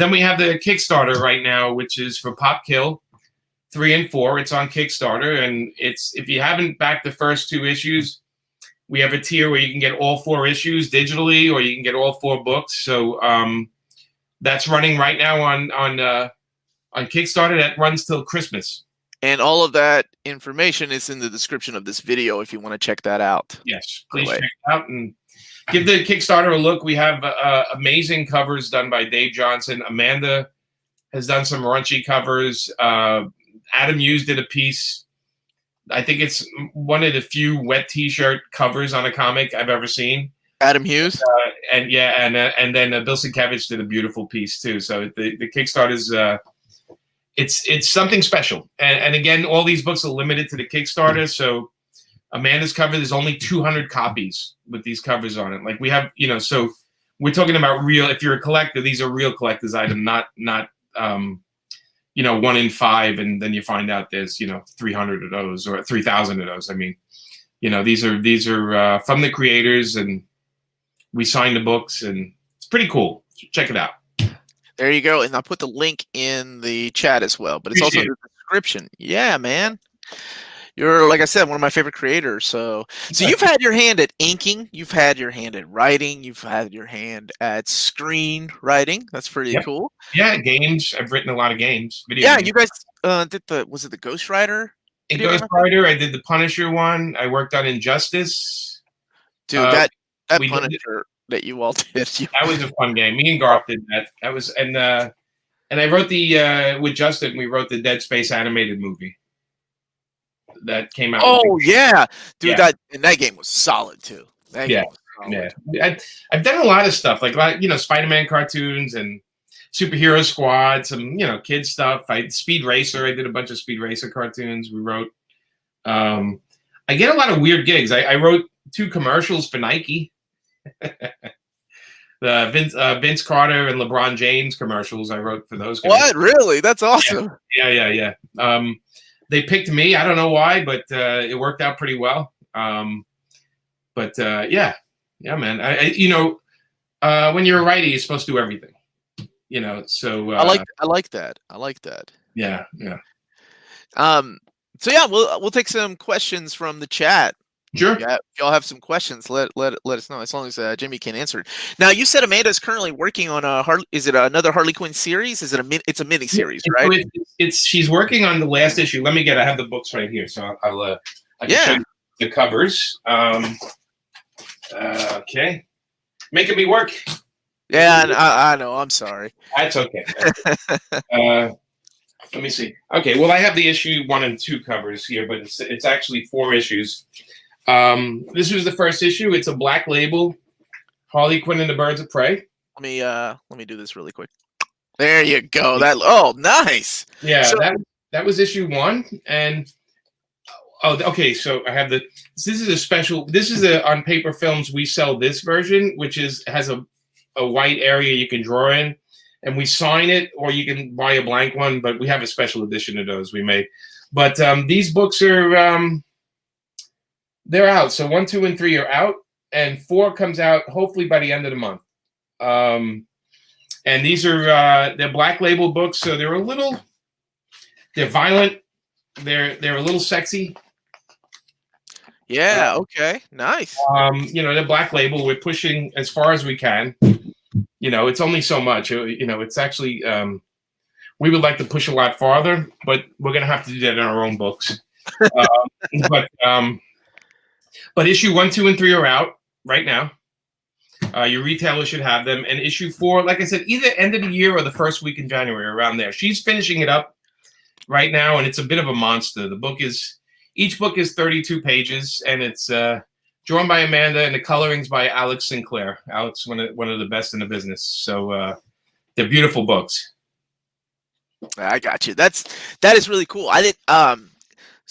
then we have the Kickstarter right now, which is for Pop Kill 3 and 4. It's on Kickstarter, and if you haven't backed the first 2 issues, we have a tier where you can get all 4 issues digitally, or you can get all 4 books. So that's running right now on Kickstarter. That runs till Christmas. And all of that information is in the description of this video if you want to check that out. Yes, please check it out and give the Kickstarter a look. We have amazing covers done by Dave Johnson. Amanda has done some raunchy covers. Adam Hughes did a piece I think it's one of the few wet T-shirt covers on a comic I've ever seen. Adam Hughes. And then Bill Sienkiewicz did a beautiful piece too. So the Kickstarter's it's something special. And again, all these books are limited to the Kickstarter. So Amanda's cover, there's only 200 copies with these covers on it. Like we have, so we're talking about real. If you're a collector, these are real collector's item, not 1 in 5, and then you find out there's 300 of those or 3,000 of those. I mean, these are from the creators, and we signed the books, and it's pretty cool. Check it out. There you go, and I'll put the link in the chat as well. But it's also in the description. Yeah, man. You're, like I said, one of my favorite creators. So you've had your hand at inking, you've had your hand at writing, you've had your hand at screenwriting. That's pretty cool. Yeah, games. I've written a lot of games. Games. You guys did was it the Ghost Rider? Ghost Rider. I did the Punisher one. I worked on Injustice. Dude, that Punisher that you all did. That was a fun game. Me and Garth did that. That was and I wrote the with Justin. We wrote the Dead Space animated movie that came out. Oh yeah, dude, that game was solid too. Yeah. I've done a lot of stuff, like Spider-Man cartoons and Superhero Squad, some kid stuff. Speed Racer. I did a bunch of Speed Racer cartoons. We wrote. I get a lot of weird gigs. I wrote 2 commercials for Nike. The Vince Carter and LeBron James commercials I wrote for those guys. What? Really? That's awesome. Yeah. They picked me. I don't know why, but it worked out pretty well. But yeah, man. When you're a writer, you're supposed to do everything. So I like that. Yeah. So yeah, we'll take some questions from the chat. Sure. Yeah, if y'all have some questions, let us know. As long as Jimmy can answer it. Now, you said Amanda is currently working on is it another Harley Quinn series? Is it it's a mini series, right? She's working on the last issue. I have the books right here, so I can show you the covers. Okay, making me work. Yeah, I know. I'm sorry. That's okay. Let me see. Okay, well, I have the issue 1 and 2 covers here, but it's actually 4 issues. This was the first issue. It's a black label, Harley Quinn and the Birds of Prey. Let me do this really quick. There you go. Nice. Yeah, so, that was issue 1, and okay. So I have this is a special. This is on Paper Films. We sell this version, which has a white area you can draw in, and we sign it, or you can buy a blank one. But we have a special edition of those we made. But these books are. They're out. So 1, 2, and 3 are out, and 4 comes out hopefully by the end of the month. And these are they're black label books, so they're violent. They're a little sexy. Yeah. Okay. Nice. They're black label. We're pushing as far as we can. It's only so much. It's actually we would like to push a lot farther, but we're gonna have to do that in our own books. But issue 1, 2, and 3 are out right now. Your retailer should have them. And issue 4, like I said, either end of the year or the first week in January, around there. She's finishing it up right now, and it's a bit of a monster. Each book is 32 pages, and it's drawn by Amanda, and the coloring's by Alex Sinclair. Alex, one of the best in the business. So they're beautiful books. I got you. That is really cool. I did.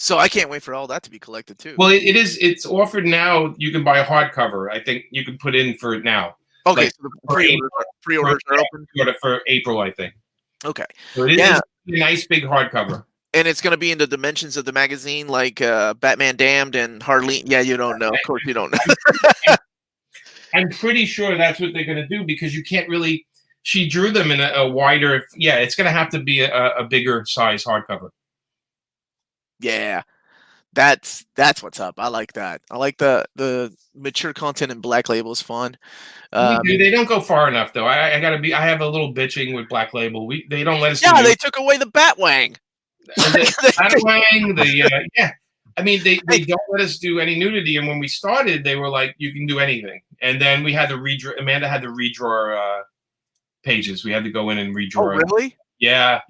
So I can't wait for all that to be collected too. Well, it is. It's offered now. You can buy a hardcover. I think you can put in for it now. Okay, so the pre-orders are open for April, I think. Okay. So it is a nice big hardcover. And it's going to be in the dimensions of the magazine, like Batman Damned and Harley. Yeah, you don't know. Of course, you don't know. I'm pretty sure that's what they're going to do, because you can't really. She drew them in a wider. Yeah, it's going to have to be a bigger size hardcover. Yeah, that's what's up. I like that. I like the mature content in Black Label is fun. They don't go far enough, though. I have a little bitching with Black Label. They don't let us. Yeah, they took away the Batwang. Yeah. I mean, they don't let us do any nudity. And when we started, they were like, "You can do anything." And then we had to redraw. Amanda had to redraw pages. We had to go in and redraw. Oh, really? Yeah.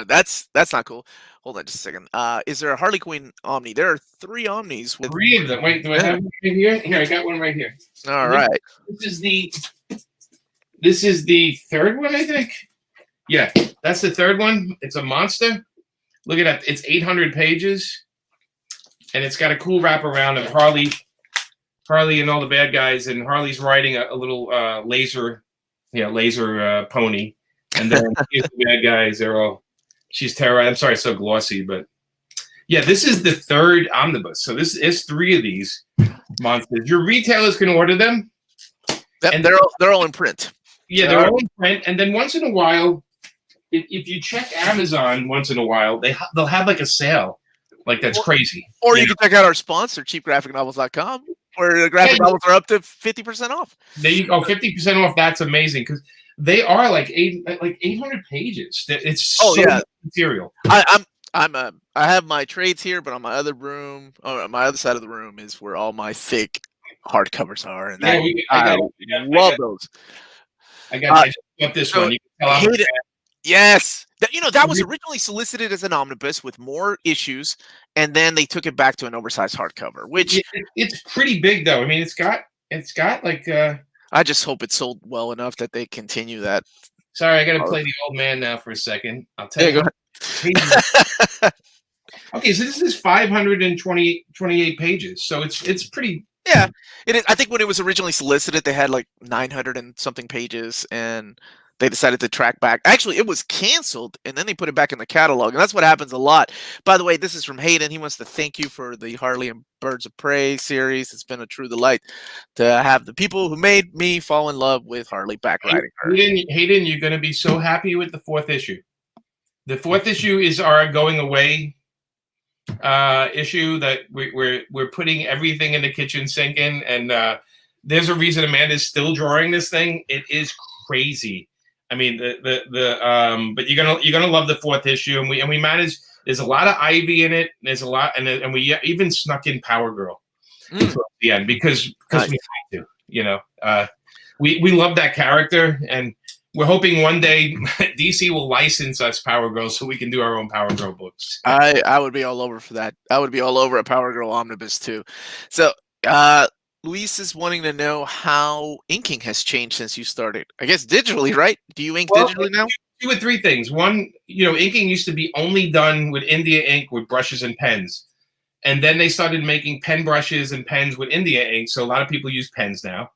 That's not cool. hold on just a second. Is there a Harley Quinn Omni? There are 3 Omnis with 3 of them. Wait, do I have one right here? Here, I got one right here. all right. This is the 3rd one, I think. Yeah, that's the 3rd one. It's a monster. Look at that. It's 800 pages, and it's got a cool wraparound of Harley and all the bad guys, and Harley's riding a little laser pony, and then here's the bad guys. She's terrorized. I'm sorry, it's so glossy, but yeah, this is the 3rd omnibus. So this is 3 of these monsters. Your retailers can order them, and they're all in print. Yeah, they're all in print, and then once in a while, if you check Amazon once in a while, they'll have like a sale, like that's crazy. Or you can check out our sponsor, cheapgraphicnovels.com, where the graphic novels are up to 50% off. There you go, 50% off. That's amazing because they are like 800 pages. It's so much material. I have my trades here, but on my other room, or my other side of the room, is where all my thick hardcovers are, and I love those. I got this one. You can tell yes, that was originally solicited as an omnibus with more issues, and then they took it back to an oversized hardcover. Which it's pretty big, though. I mean, it's got like. I just hope it sold well enough that they continue that. Sorry, I got to play the old man now for a second. I'll tell you. Go ahead. Okay, so this is 528 pages, so it's pretty. Yeah, it is. I think when it was originally solicited, they had like 900 and something pages, and they decided to track back. Actually, it was canceled, and then they put it back in the catalog, and that's what happens a lot. By the way, this is from Hayden. He wants to thank you for the Harley and Birds of Prey series. It's been a true delight to have the people who made me fall in love with Harley back riding her. Hayden, you're going to be so happy with the 4th issue. The 4th issue is our going away issue that we're putting everything in the kitchen sink in, and there's a reason Amanda's still drawing this thing. It is crazy. I mean, but you're gonna love the 4th issue, and we managed. There's a lot of Ivy in it. There's a lot, and we even snuck in Power Girl at the end because nice. We had to. We love that character, and we're hoping one day DC will license us Power Girl so we can do our own Power Girl books. I would be all over for that. I would be all over a Power Girl omnibus too. So Luis is wanting to know how inking has changed since you started. I guess digitally, right? Do you ink digitally now? 2 or 3 things. One, inking used to be only done with India ink with brushes and pens. And then they started making pen brushes and pens with India ink. So a lot of people use pens now.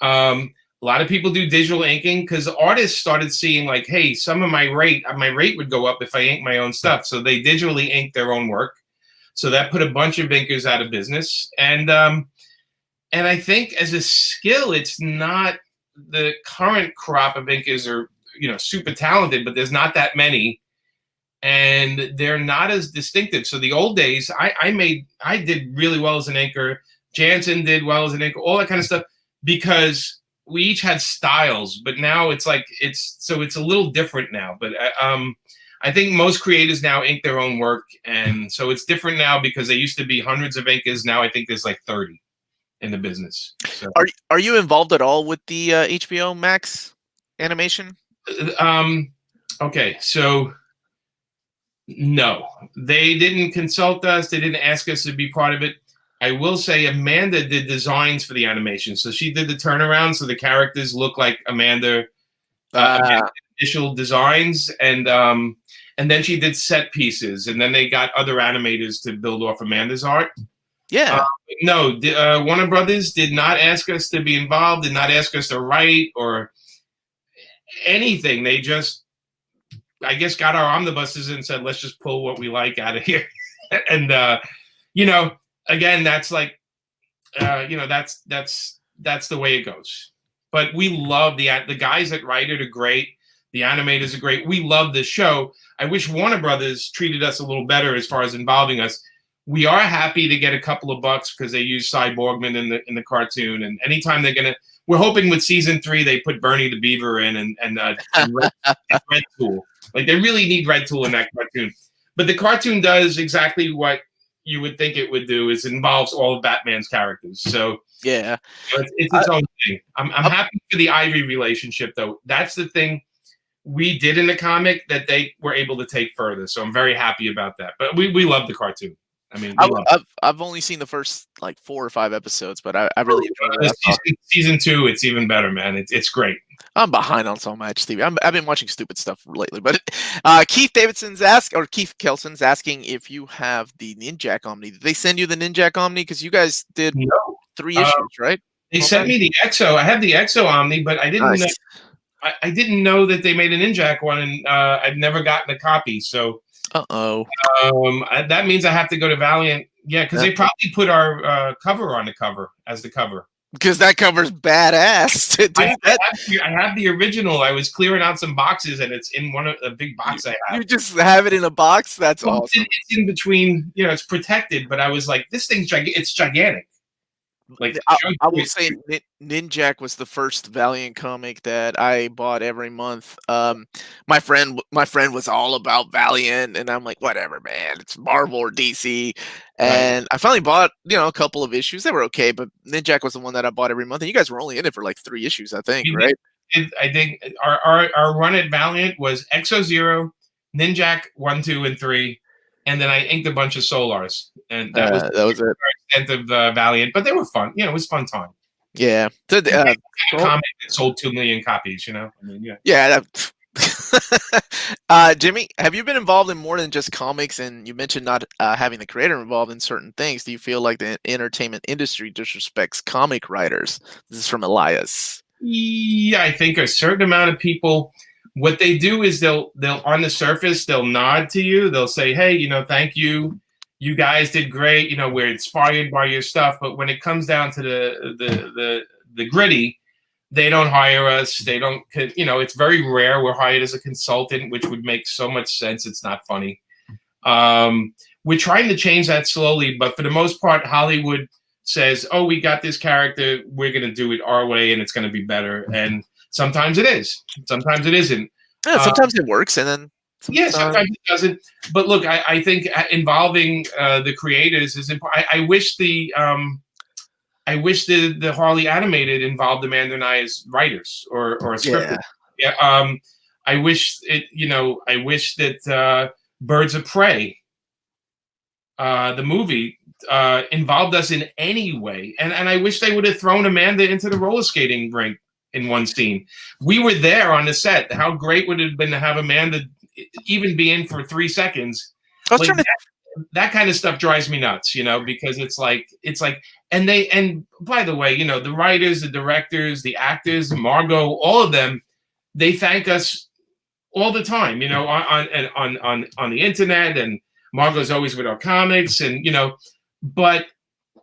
A lot of people do digital inking because artists started seeing like, hey, some of my rate would go up if I ink my own stuff. So they digitally ink their own work. So that put a bunch of inkers out of business. And I think as a skill, it's not the current crop of inkers are, super talented, but there's not that many. And they're not as distinctive. So the old days, I did really well as an inker. Jansen did well as an inker, all that kind of stuff, because we each had styles, but now it's a little different now. But I think most creators now ink their own work, and so it's different now because there used to be hundreds of inkers. Now I think there's like 30 in the business. So. Are you involved at all with the HBO Max animation? Okay, so no, they didn't consult us. They didn't ask us to be part of it. I will say Amanda did designs for the animation. So she did the turnaround so the characters look like Amanda initial designs. And then she did set pieces. And then they got other animators to build off Amanda's art. Yeah. No, Warner Brothers did not ask us to be involved, did not ask us to write or anything. They just, I guess, got our omnibuses and said, let's just pull what we like out of here. And, again, that's like, that's the way it goes. But we love the guys that write it are great. The animators are great. We love the show. I wish Warner Brothers treated us a little better as far as involving us. We are happy to get a couple of bucks because they use Cy Borgman in the cartoon. And anytime we're hoping with season 3 they put Bernie the Beaver in and Red Tool. Like they really need Red Tool in that cartoon. But the cartoon does exactly what you would think it would do. Is involves all of Batman's characters. So yeah, it's its own thing. I'm happy for the Ivy relationship though. That's the thing. we did in the comic that they were able to take further. So I'm very happy about that. But we love the cartoon. I mean, we love it. I've only seen the first like 4 or 5 episodes, but I really enjoyed it. Season 2, it's even better, man. It's great. I'm behind on so much TV. I've been watching stupid stuff lately, but Keith Kelson's asking if you have the Ninjak Omni. Did they send you the Ninjak Omni? Because you guys did 3 issues, right? They sent me the Exo. I have the Exo Omni, but I didn't. Nice. I didn't know that they made an Ninjak one, and I've never gotten a copy. So, that means I have to go to Valiant. Yeah, because they probably put our cover on the cover as the cover. Because that cover's badass. Dude, I have the original. I was clearing out some boxes, and it's in one of the big box I have. You just have it in a box? That's awesome. It's in between, it's protected, but I was like, this thing's it's gigantic. Like I will say Ninjak was the first Valiant comic that I bought every month. My friend was all about Valiant, and I'm like, whatever, man, it's Marvel or DC. And I finally bought, a couple of issues. They were okay, but Ninjak was the one that I bought every month. And you guys were only in it for like 3 issues, I think, right? I think our run at Valiant was Exo Zero, Ninjak 1, 2, and 3. And then I inked a bunch of Solars, and that was the extent of Valiant. But they were fun. It was a fun time. Yeah. A comic that sold 2 million copies. I mean, yeah. Yeah. Jimmy, have you been involved in more than just comics? And you mentioned not having the creator involved in certain things. Do you feel like the entertainment industry disrespects comic writers? This is from Elias. Yeah, I think a certain amount of people. What they do is they'll on the surface they'll nod to you. They'll say, "Hey, thank you. You guys did great. We're inspired by your stuff." But when it comes down to the gritty, they don't hire us. They don't. It's very rare we're hired as a consultant, which would make so much sense. It's not funny. We're trying to change that slowly, but for the most part, Hollywood says, "Oh, we got this character. We're going to do it our way, and it's going to be better." And sometimes it is. Sometimes it isn't. Yeah, sometimes it works, and then sometimes it doesn't. But look, I think involving the creators is important. I wish the Harley animated involved Amanda and I as writers or a scripter. Yeah. I wish it. I wish that Birds of Prey, the movie, involved us in any way, and I wish they would have thrown Amanda into the roller skating rink in one scene. We were there on the set. How great would it have been to have Amanda even be in for 3 seconds? That kind of stuff drives me nuts, because it's like, and by the way, the writers, the directors, the actors, Margot, all of them, they thank us all the time, on the internet, and Margot's always with our comics, and but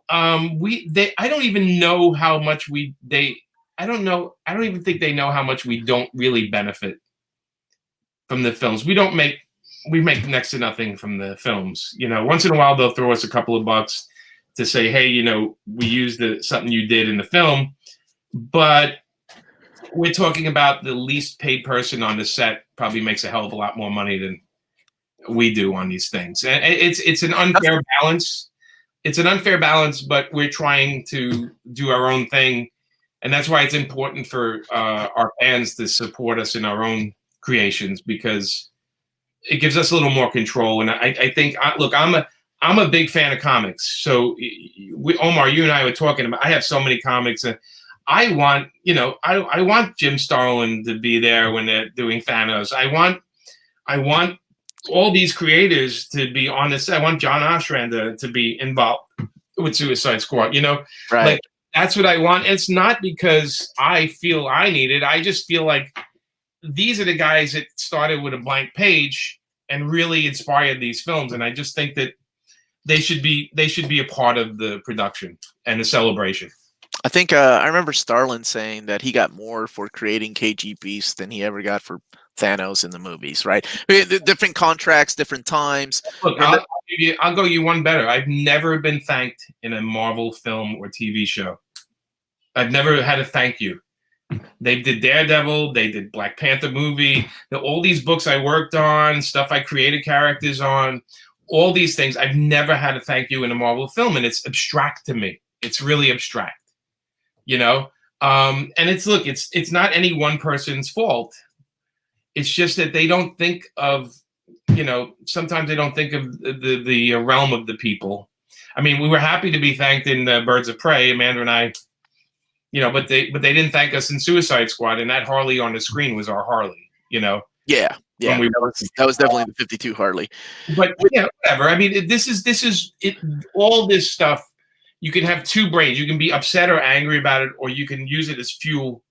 I don't even know how much I don't know. I don't even think they know how much we don't really benefit from the films. We make next to nothing from the films. Once in a while they'll throw us a couple of bucks to say, "Hey, we used something you did in the film," but we're talking about the least paid person on the set probably makes a hell of a lot more money than we do on these things, and it's an unfair balance. It's an unfair balance, but we're trying to do our own thing. And that's why it's important for our fans to support us in our own creations, because it gives us a little more control. And I think, look, I'm a big fan of comics. So Omar, you and I were talking about, I have so many comics, and I want, I want Jim Starlin to be there when they're doing Thanos. I want all these creators to be on the set. I want John Ostrander to be involved with Suicide Squad, right. Like, that's what I want. It's not because I feel I need it. I just feel like these are the guys that started with a blank page and really inspired these films. And I just think that they should be a part of the production and the celebration. I think I remember Starlin saying that he got more for creating KG Beast than he ever got for Thanos in the movies, right? Different contracts, different times. Look, I'll go you one better. I've never been thanked in a Marvel film or TV show. I've never had a thank you. They did Daredevil, they did Black Panther movie, all these books I worked on, stuff I created characters on, all these things. I've never had a thank you in a Marvel film, and it's abstract to me. It's really abstract, and it's not any one person's fault. It's just that they don't think of, sometimes they don't think of the realm of the people. I mean, we were happy to be thanked in Birds of Prey, Amanda and I, but they didn't thank us in Suicide Squad, and that Harley on the screen was our Harley, Yeah. when we that was definitely the 52 Harley. But whatever. I mean, this is it. All this stuff. You can have two brains. You can be upset or angry about it, or you can use it as fuel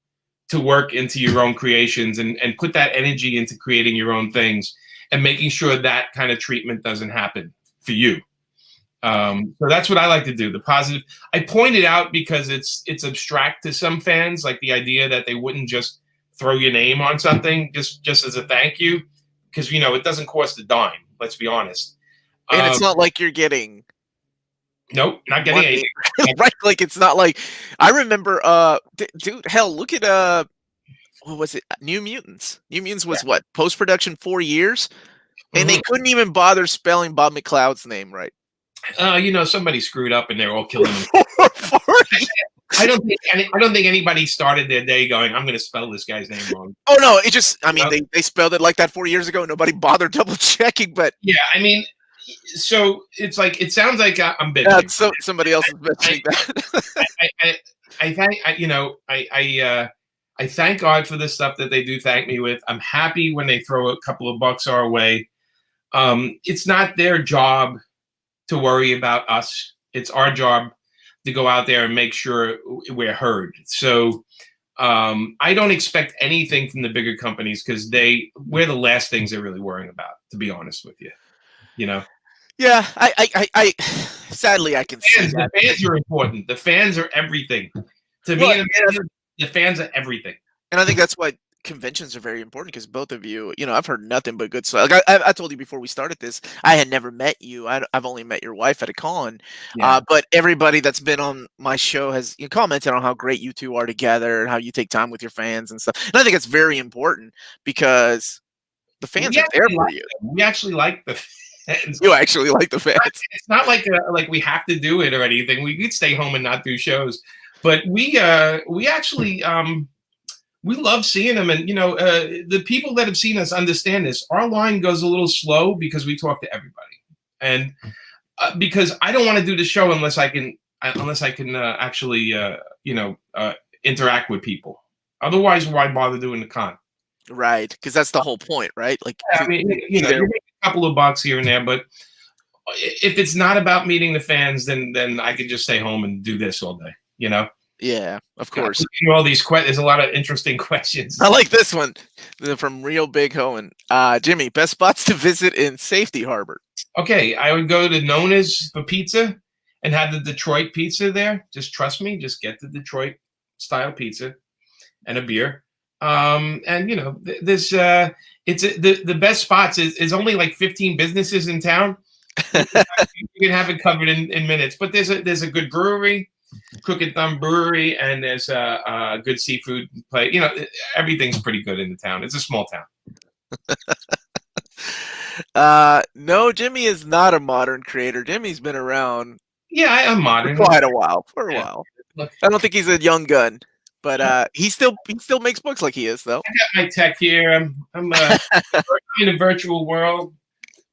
to work into your own creations and put that energy into creating your own things and making sure that kind of treatment doesn't happen for you. So that's what I like to do. The positive. I point it out because it's abstract to some fans, like the idea that they wouldn't just throw your name on something just as a thank you, because it doesn't cost a dime. Let's be honest. And it's not like you're getting. Nope, not getting anything. Right, like it's not like I remember. Dude, hell, look at what was it? New Mutants. New Mutants was what, post-production 4 years, and they couldn't even bother spelling Bob McLeod's name right. Somebody screwed up and they're all killing him. I don't think anybody started their day going, I'm going to spell this guy's name wrong. Oh no, it just, I mean, they spelled it like that 4 years ago. Nobody bothered double checking, but yeah, I mean, so it's like, it sounds like I'm bitching. So somebody else is bitching that. I thank God for the stuff that they do thank me with. I'm happy when they throw a couple of bucks our way. It's not their job to worry about us. It's our job to go out there and make sure we're heard. So I don't expect anything from the bigger companies because we're the last things they're really worrying about, to be honest with you. Yeah, I sadly I can see that. The fans are important. The fans are everything. To me, the fans are everything. And I think that's why conventions are very important, because both of you, I've heard nothing but good stuff. Like I told you before we started this, I had never met you. I've only met your wife at a con. Yeah. But everybody that's been on my show has commented on how great you two are together and how you take time with your fans and stuff. And I think it's very important because the fans are there for you. We actually like the fans. You actually like the fans. It's not like we have to do it or anything. We could stay home and not do shows, but we actually we love seeing them. And the people that have seen us understand this. Our line goes a little slow because we talk to everybody, and because I don't want to do the show unless I can actually interact with people. Otherwise, why bother doing the con? Right, because that's the whole point, right? Like, I mean, you make a couple of bucks here and there, but if it's not about meeting the fans, then I could just stay home and do this all day. Yeah, of course. All these there's a lot of interesting questions. I like this one from Real Big Hoen. Jimmy, best spots to visit in Safety Harbor. Okay, I would go to Nona's for pizza and have the Detroit pizza there. Just trust me, just get the Detroit style pizza and a beer. And this the best spots is only like 15 businesses in town. You can have it covered in minutes. But there's a good brewery, Crooked Thumb Brewery, and there's a good seafood place. Everything's pretty good in the town. It's a small town. No, Jimmy is not a modern creator. Jimmy's been around. Yeah, I'm modern. For quite a while. Look, I don't think he's a young gun. But he still makes books like he is, though. I got my tech here. I'm in a virtual world.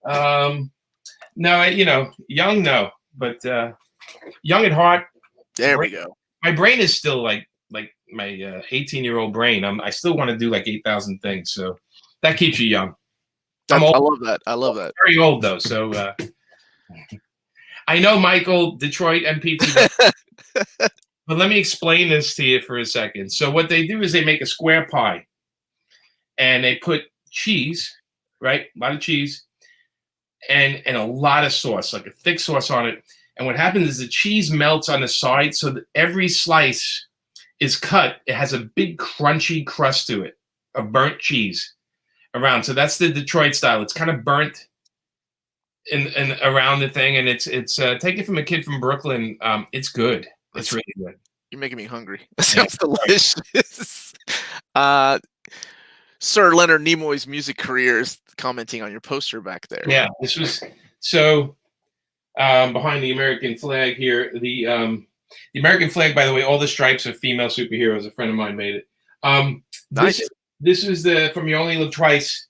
No, young, no, but young at heart. There we go. My brain is still like my 18-year-old brain. I still want to do like 8,000 things. So that keeps you young. I love that. I'm very old though. So I know Michael, Detroit, and pizza. But let me explain this to you for a second. So what they do is they make a square pie, and they put cheese, right? A lot of cheese, and a lot of sauce, like a thick sauce on it. And what happens is the cheese melts on the side, so that every slice is cut. It has a big crunchy crust to it of burnt cheese around. So that's the Detroit style. It's kind of burnt in around the thing, and it's take it from a kid from Brooklyn. It's good. It's really good. You're making me hungry. That sounds delicious. Sir Leonard Nimoy's music career is commenting on your poster back there. Yeah, this was so behind the American flag here. The American flag, by the way, all the stripes are female superheroes. A friend of mine made it. Nice. This was from You Only Live Twice.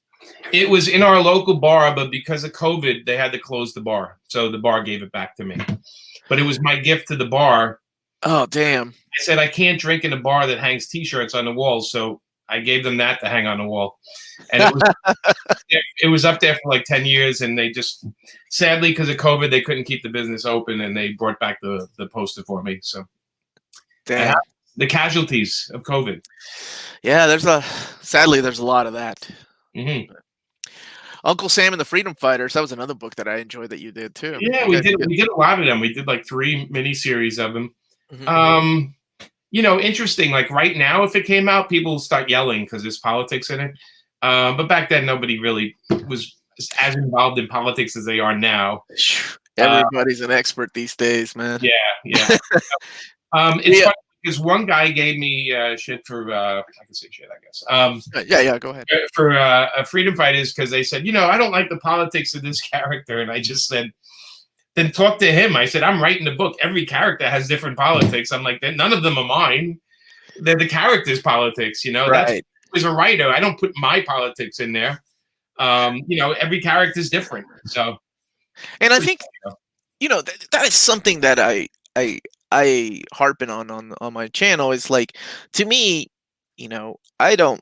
It was in our local bar, but because of COVID, they had to close the bar. So the bar gave it back to me. But it was my gift to the bar. Oh, damn. I said, I can't drink in a bar that hangs T-shirts on the walls. So I gave them that to hang on the wall. And it was up there for like 10 years. And they just, sadly, because of COVID, they couldn't keep the business open. And they brought back the poster for me. So damn. The casualties of COVID. Yeah, sadly, there's a lot of that. Mm-hmm. Uncle Sam and the Freedom Fighters. That was another book that I enjoyed that you did too. Yeah, we did a lot of them. We did like 3 miniseries of them. Mm-hmm. Interesting. Like right now, if it came out, people start yelling because there's politics in it. But back then, nobody really was as involved in politics as they are now. Everybody's an expert these days, man. Yeah. It's funny because one guy gave me shit for I can say shit, I guess. Yeah, go ahead. For freedom fighters, because they said, I don't like the politics of this character, and I just said, then talk to him. I said, I'm writing the book. Every character has different politics. I'm like, none of them are mine. They're the character's politics. Right. As a writer, I don't put my politics in there. Every character is different. So, and I think that is something that I harping on my channel is like, to me, I don't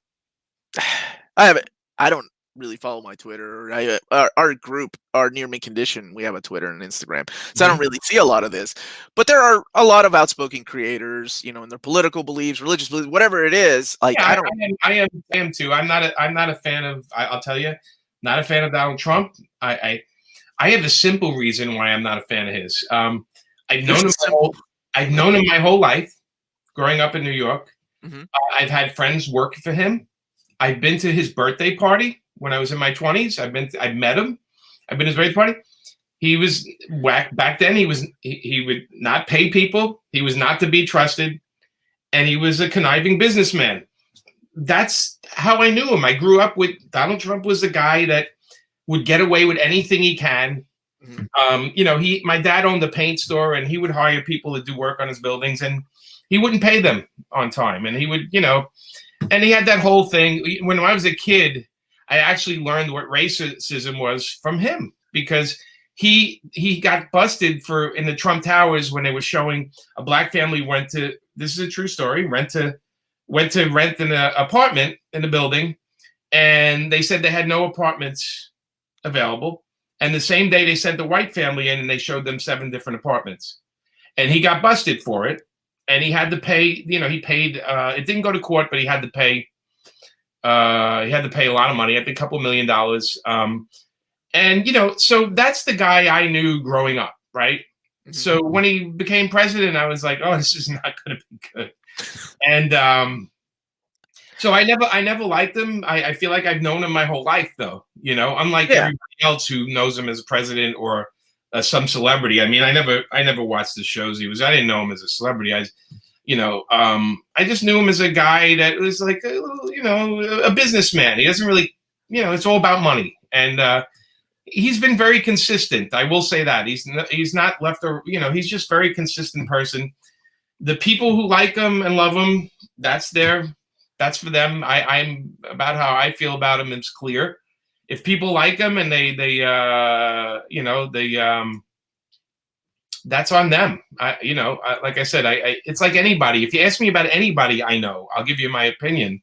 really follow my Twitter. Our group, our Near Mint Condition, we have a Twitter and Instagram, so I don't really see a lot of this. But there are a lot of outspoken creators, in their political beliefs, religious beliefs, whatever it is. Like, yeah, I am too. I'm not a fan of. I'll tell you, not a fan of Donald Trump. I have a simple reason why I'm not a fan of his. I've known him my whole life, growing up in New York. Mm-hmm. I've had friends work for him. I've been to his birthday party when I was in my 20s. I've met him. I've been to his birthday party. He was whack back then. He would not pay people. He was not to be trusted, and he was a conniving businessman. That's how I knew him. I grew up with Donald Trump. Was the guy that would get away with anything he can. Mm-hmm. My dad owned a paint store, and he would hire people to do work on his buildings, and he wouldn't pay them on time. And he would, and he had that whole thing. When I was a kid, I actually learned what racism was from him, because he got busted in the Trump Towers when they were showing a black family this is a true story, went to rent an apartment in the building, and they said they had no apartments available. And the same day they sent the white family in, and they showed them 7 different apartments, and he got busted for it. And he had to pay, he paid, it didn't go to court, but he had to pay a lot of money, I think a couple $1 million. And, so that's the guy I knew growing up. Right. Mm-hmm. So when he became president, I was like, oh, this is not going to be good. And, so I never liked him. I feel like I've known him my whole life, though, unlike everybody else who knows him as a president or some celebrity. I mean, I never watched the shows he was. I didn't know him as a celebrity. I just knew him as a guy that was like, a businessman. He doesn't really, it's all about money. And he's been very consistent. I will say that he's not left or, he's just very consistent person. The people who like him and love him, that's for them. I'm about how I feel about him is clear. If people like him and that's on them. Like I said, it's like anybody. If you ask me about anybody I know, I'll give you my opinion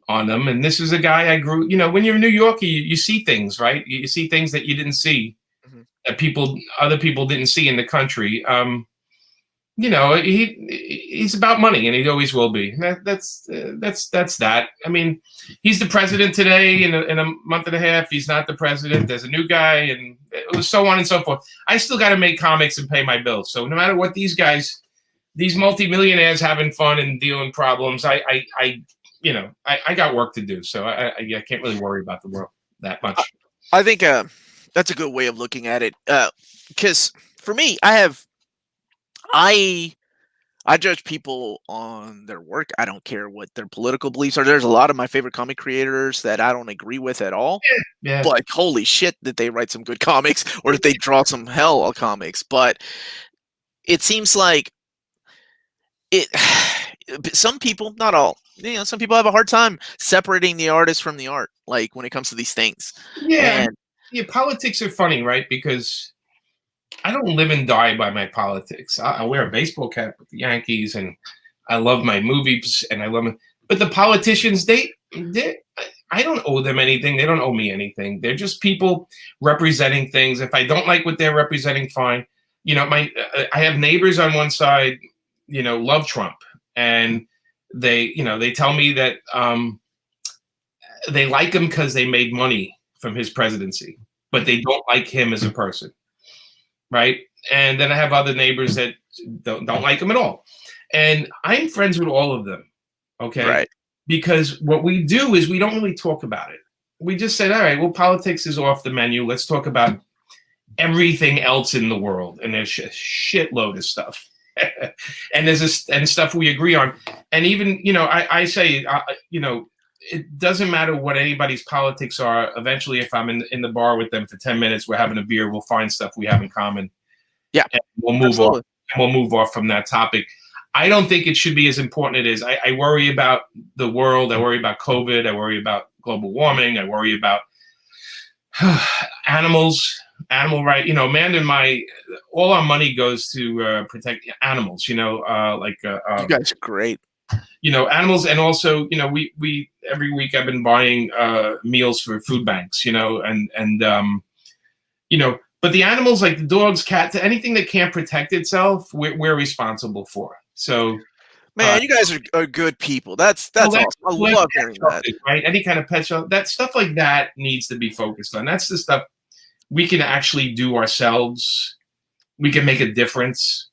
on them. And this is a guy I grew. When you're in New York, you see things, right? You see things that you didn't see, mm-hmm. that other people didn't see in the country. He's about money, and he always will be. That's that. I mean, he's the president today. In a month and a half, he's not the president. There's a new guy, and it was so on and so forth. I still got to make comics and pay my bills. So no matter what these multimillionaires having fun and dealing problems, I got work to do. So I can't really worry about the world that much. I think that's a good way of looking at it. Because for me, I judge people on their work. I don't care what their political beliefs are. There's a lot of my favorite comic creators that I don't agree with at all. Yeah. But holy shit, that they write some good comics, or that they draw some hell comics. But it seems like it some people, not all, some people have a hard time separating the artist from the art, like when it comes to these things. Yeah, And yeah. Politics are funny, right? Because I don't live and die by my politics. I wear a baseball cap with the Yankees, and I love my movies, and I love them. But the politicians, I don't owe them anything. They don't owe me anything. They're just people representing things. If I don't like what they're representing, fine. I have neighbors on one side, love Trump, and they tell me that they like him because they made money from his presidency, but they don't like him as a person, right? And then I have other neighbors that don't like him at all, and I'm friends with all of them, okay? right. Because what we do is we don't really talk about it. We just said, all right, well, politics is off the menu. Let's talk about everything else in the world, and there's a shitload of stuff. And and stuff we agree on. And even, I say, it doesn't matter what anybody's politics are. Eventually, if I'm in the bar with them for 10 minutes, we're having a beer, we'll find stuff we have in common. Yeah, and we'll move absolutely. on. And we'll move off from that topic. I don't think it should be as important as it is. I worry about the world. I worry about COVID. I worry about global warming. I worry about animals. Animal right, Amanda and all our money goes to protect animals. You guys are great. Animals, and also, we every week I've been buying meals for food banks. But the animals, like the dogs, cats, anything that can't protect itself, we're responsible for. So, man, you guys are good people. That's awesome. I love hearing that. Right, any kind of pet show, that stuff like that needs to be focused on. That's the stuff we can actually do ourselves. We can make a difference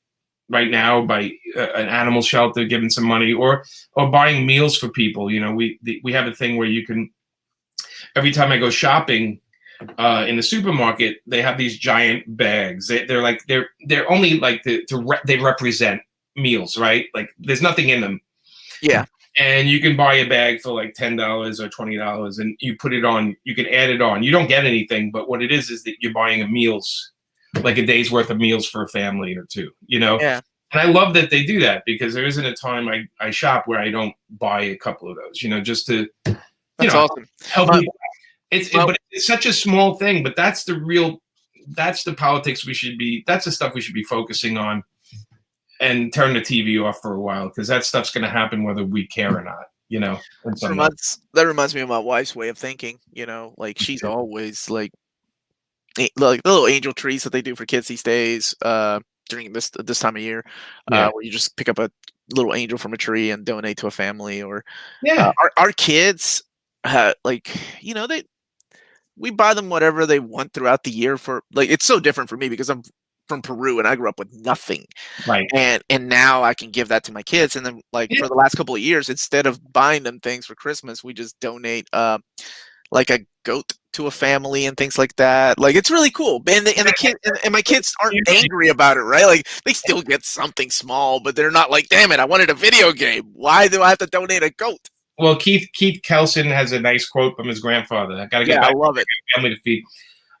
right now by an animal shelter, giving some money, or buying meals for people. We have a thing where you can, every time I go shopping in the supermarket, they have these giant bags. They're only like they represent meals, right? Like there's nothing in them. Yeah. And you can buy a bag for like $10 or $20, and you put it on. You can add it on. You don't get anything, but what it is that you're buying like a day's worth of meals for a family or two. Yeah. And I love that they do that, because there isn't a time I shop where I don't buy a couple of those. Just to awesome. Help people. But it's such a small thing, but that's the politics we should be. That's the stuff we should be focusing on. And turn the TV off for a while, because that stuff's going to happen whether we care or not, That reminds me of my wife's way of thinking, like she's always like the little angel trees that they do for kids these days during this time of year, where you just pick up a little angel from a tree and donate to a family. Or our kids, we buy them whatever they want throughout the year. For like, it's so different for me because I'm from Peru and I grew up with nothing, right? And now I can give that to my kids. And then for the last couple of years, instead of buying them things for Christmas, we just donate like a goat to a family and things like that. Like, it's really cool. And the kid and my kids aren't angry about it, right? Like, they still get something small, but they're not like, damn it, I wanted a video game. Why do I have to donate a goat? Well, Keith Kelson has a nice quote from his grandfather. I gotta get back. I love it. Family to feed.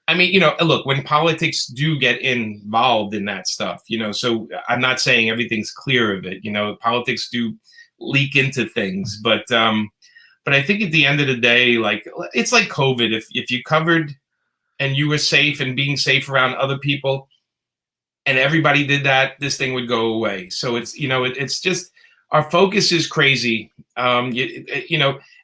I mean, look, when politics do get involved in that stuff, so I'm not saying everything's clear of it. Politics do leak into things, but I think at the end of the day, like, it's like COVID. If you covered and you were safe and being safe around other people, and everybody did that, this thing would go away. So it's it's just, our focus is crazy. And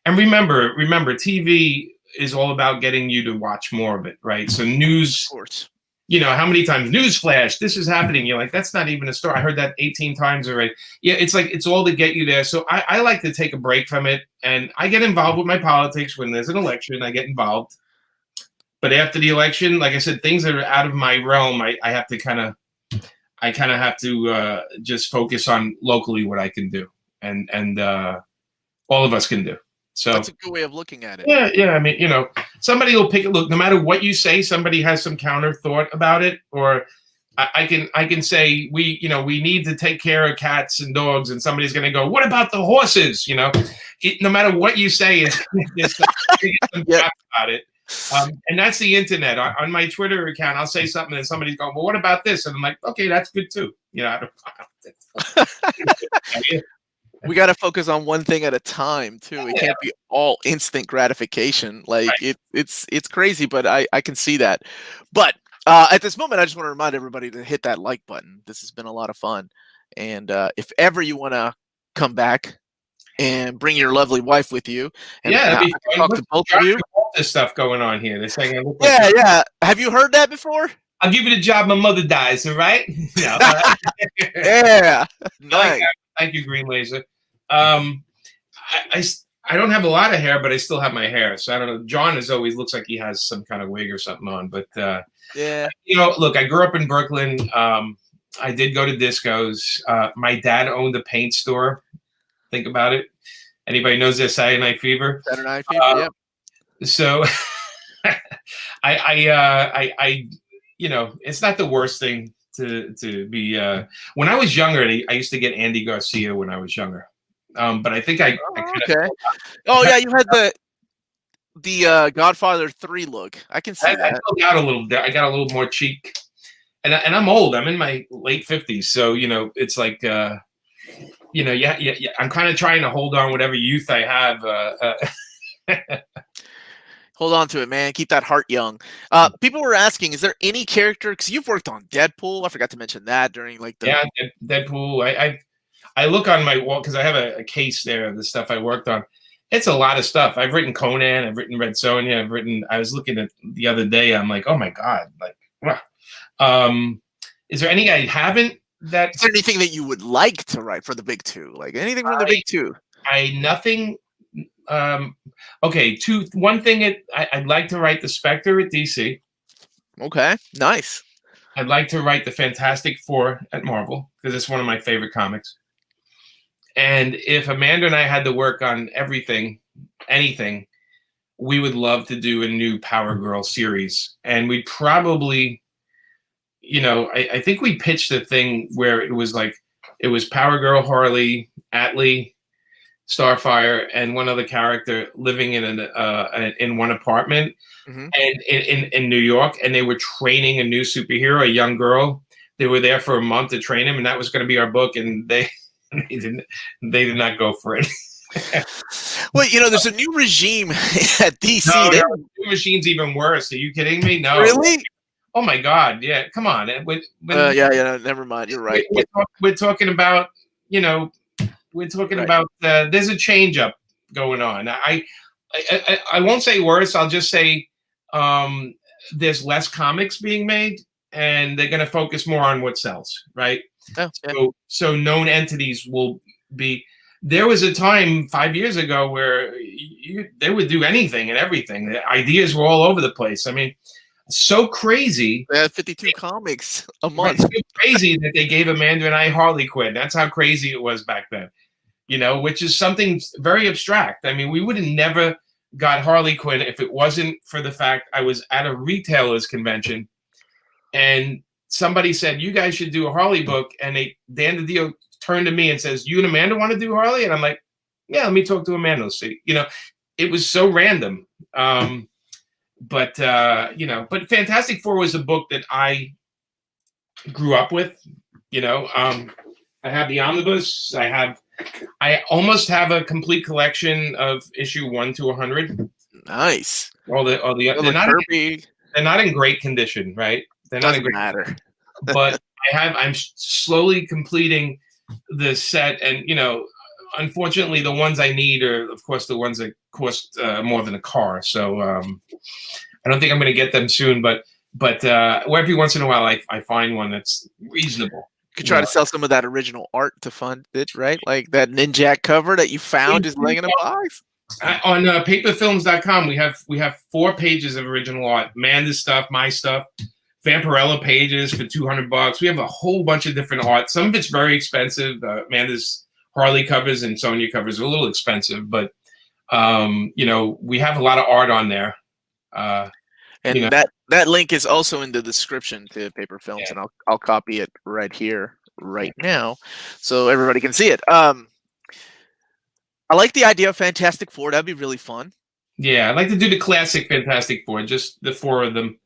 remember, TV is all about getting you to watch more of it, right? So news, of course. How many times news flash, this is happening. You're like, that's not even a story. I heard that 18 times already. Yeah, it's like, it's all to get you there. So I like to take a break from it, and I get involved with my politics when there's an election. I get involved, but after the election, like I said, things that are out of my realm, I have to kind of have to just focus on locally what I can do, and all of us can do. So that's a good way of looking at it. Yeah. I mean, somebody will pick it. Look, no matter what you say, somebody has some counter thought about it. Or I can say we need to take care of cats and dogs, and somebody's going to go, what about the horses? No matter what you say, it's about it. And that's the internet. On my Twitter account, I'll say something and somebody's going, well, what about this? And I'm like, okay, that's good too. You know, We got to focus on one thing at a time too. It can't be all instant gratification. Like it's crazy, but I can see that. But at this moment, I just want to remind everybody to hit that like button. This has been a lot of fun. And if ever you want to come back and bring your lovely wife with you, and I talk to both of you. This stuff going on here. They're saying, yeah. Have you heard that before? I'll give you the job. My mother dies. All right. Yeah. Nice. Thank you, Green Laser. I don't have a lot of hair, but I still have my hair. So I don't know. John always looks like he has some kind of wig or something on. But yeah, you know, look, I grew up in Brooklyn. I did go to discos. My dad owned a paint store. Think about it. Anybody knows this Saturday Night Fever? Saturday Night Fever. Yep. So I you know, it's not the worst thing to be. When I was younger, I used to get Andy Garcia when I was younger. But I think I okay. Oh yeah, you had the Godfather 3 look. I can see that. I got a little. I got a little more cheek, and I'm old. I'm in my late 50s, so you know, it's like you know, yeah. I'm kind of trying to hold on whatever youth I have. Hold on to it, man. Keep that heart young. People were asking, is there any character? Because you've worked on Deadpool. I forgot to mention that during like the Deadpool. I look on my wall because I have a case there of the stuff I worked on. It's a lot of stuff. I've written Conan. I've written Red Sonja. I was looking at the other day. I'm like, oh my god! Like, wow. Is there any I haven't? Is there anything that you would like to write for the big two? Like anything from the big two? Nothing. Okay. One thing I'd like to write the Spectre at DC. Okay, nice. I'd like to write the Fantastic Four at Marvel because it's one of my favorite comics. And if Amanda and I had to work on anything, we would love to do a new Power Girl series. And we'd probably, you know, I think we pitched a thing where it was Power Girl, Harley, Atlee, Starfire, and one other character living in one apartment, and in New York, and they were training a new superhero, a young girl. They were there for a month to train him, and that was going to be our book. And they did not go for it. Well, you know, there's a new regime at DC. No, the new regime's even worse. Are you kidding me? No. Really? Oh my God! Yeah, come on. Yeah. Never mind. You're right. We're talking about, you know. We're talking about there's a change up going on. I won't say worse. I'll just say there's less comics being made, and they're going to focus more on what sells, right? Oh, yeah. So known entities will be. There was a time 5 years ago where they would do anything and everything. The ideas were all over the place. I mean, so crazy. They had 52 comics a month. Right, so crazy that they gave Amanda and I Harley Quinn. That's how crazy it was back then. You know, which is something very abstract. I mean, we would have never got Harley Quinn if it wasn't for the fact I was at a retailer's convention and somebody said, you guys should do a Harley book. And Dan DiDio turned to me and says, you and Amanda want to do Harley? And I'm like, yeah, let me talk to Amanda. See, you know, it was so random. But Fantastic Four was a book that I grew up with, you know. I have the omnibus. I almost have a complete collection of issue 1 to 100. Nice. They're not in great condition, right? They're not in great matter. But I'm slowly completing the set, and you know, unfortunately, the ones I need are, of course, the ones that cost more than a car. So I don't think I'm going to get them soon, but every once in a while, I find one that's reasonable. You could try to sell some of that original art to fund it, right? Like that Ninjak cover that you found just laying in a box. On paperfilms.com, we have 4 pages of original art. Amanda's stuff, my stuff, Vampirella pages for $200. We have a whole bunch of different art. Some of it's very expensive. Amanda's Harley covers and Sonja covers are a little expensive, but you know, we have a lot of art on there. And you know, that link is also in the description to Paper Films, and I'll copy it right here, right now, so everybody can see it. I like the idea of Fantastic Four. That'd be really fun. Yeah, I'd like to do the classic Fantastic Four, just the four of them,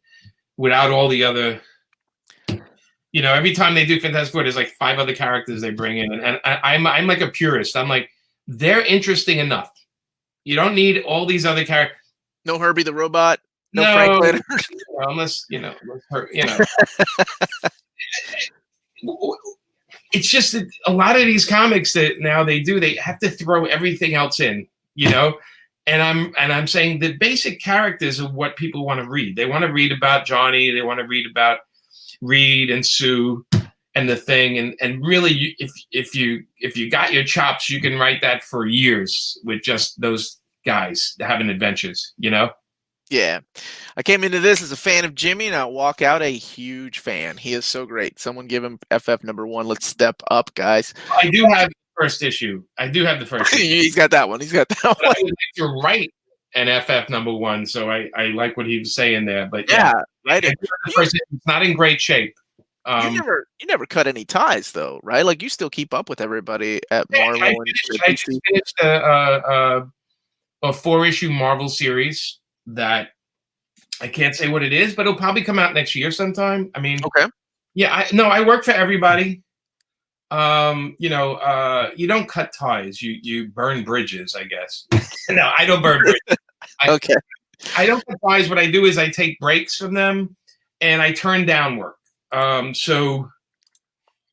without all the other. Every time they do Fantastic Four, there's like 5 other characters they bring in, and I'm like a purist. I'm like, they're interesting enough. You don't need all these other characters. No Herbie the Robot. No, No, Franklin. unless it's just that a lot of these comics that now they have to throw everything else in, and I'm saying the basic characters of what people want to read. They want to read about Johnny. They want to read about Reed and Sue and the Thing, and really, if you got your chops, you can write that for years with just those guys having adventures. Yeah. I came into this as a fan of Jimmy, and I walk out a huge fan. He is so great. Someone give him FF #1. Let's step up, guys. I do have the first issue. He's got that one. He's got that one. I would like to write an FF #1, so I like what he was saying there. But yeah, right. It's not in great shape. You never cut any ties, though, right? Like, you still keep up with everybody at Marvel. I just finished a 4-issue Marvel series that I can't say what it is, but it'll probably come out next year sometime. I mean, okay. Yeah, I work for everybody. You don't cut ties. You burn bridges, I guess. No, I don't burn bridges. Okay. I don't cut ties. What I do is I take breaks from them and I turn down work. So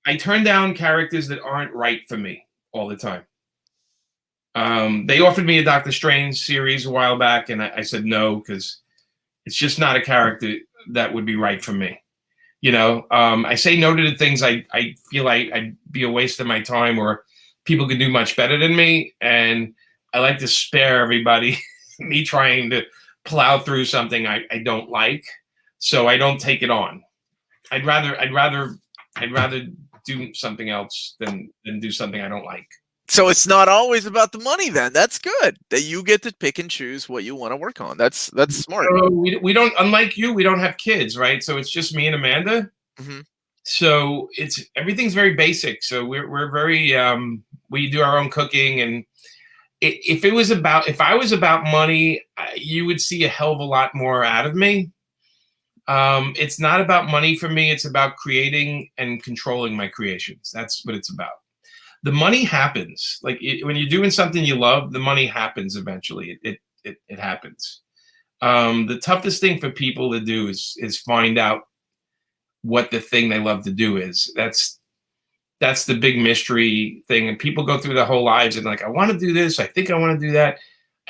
I turn down characters that aren't right for me all the time. They offered me a Doctor Strange series a while back, and I said no, because it's just not a character that would be right for me. I say no to the things I feel like I'd be a waste of my time, or people could do much better than me, and I like to spare everybody me trying to plow through something I don't like, so I don't take it on. I'd rather do something else than do something I don't like. So it's not always about the money, then. That's good that you get to pick and choose what you want to work on. That's smart. So we don't, unlike you, we don't have kids, right? So it's just me and Amanda. Mm-hmm. So everything's very basic. So we're very we do our own cooking, and if I was about money, you would see a hell of a lot more out of me. It's not about money for me. It's about creating and controlling my creations. That's what it's about. The money happens. Like when you're doing something you love, the money happens eventually. It happens. The toughest thing for people to do is find out what the thing they love to do is. That's the big mystery thing. And people go through their whole lives and like, I want to do this. I think I want to do that.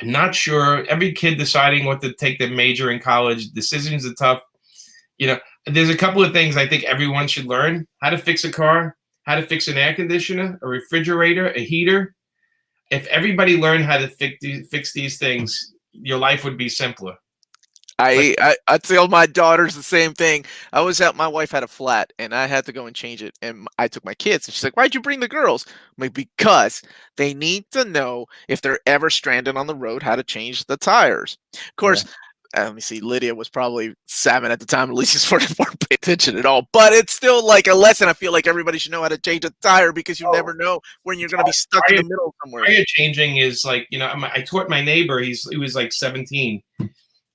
I'm not sure. Every kid deciding what to take their major in college, decisions are tough. There's a couple of things I think everyone should learn: how to fix a car, how to fix an air conditioner, a refrigerator, a heater. If everybody learned how to fix these things, your life would be simpler. I tell my daughters the same thing. My wife had a flat, and I had to go and change it. And I took my kids, and she's like, "Why'd you bring the girls?" I'm like, because they need to know if they're ever stranded on the road how to change the tires. Of course, let me see. Lydia was probably 7 at the time. At least she's 44, pay attention at all. But it's still like a lesson. I feel like everybody should know how to change a tire, because you never know when you're going to be stuck in the middle somewhere. Tire changing is like, I taught my neighbor. He was like 17,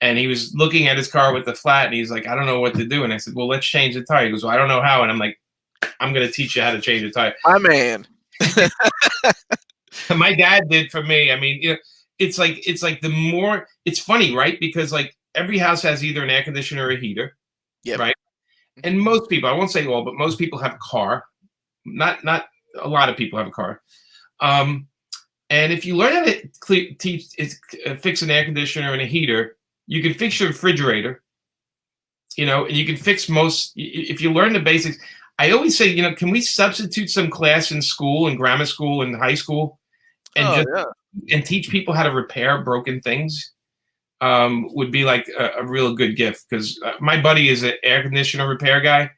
and he was looking at his car with the flat, and he's like, I don't know what to do. And I said, well, let's change the tire. He goes, well, I don't know how. And I'm like, I'm going to teach you how to change a tire. My man. My dad did for me. I mean, it's like the more, it's funny, right? Because like every house has either an air conditioner or a heater, right? And most people, I won't say all, but most people have a car. Not a lot of people have a car. And if you learn how to fix an air conditioner and a heater, you can fix your refrigerator, and you can fix if you learn the basics. I always say, can we substitute some class in school, in grammar school, and high school, and and teach people how to repair broken things? Would be like a real good gift, because my buddy is an air conditioner repair guy,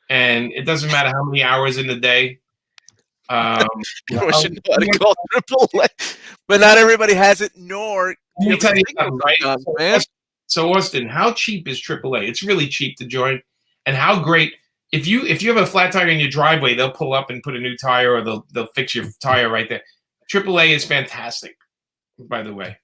and it doesn't matter how many hours in the day. I should know how to call AAA, but not everybody has it. Nor let me tell you something, right? Man. So Austin, how cheap is AAA? It's really cheap to join, and how great if you have a flat tire in your driveway, they'll pull up and put a new tire, or they'll fix your tire right there. AAA is fantastic, by the way.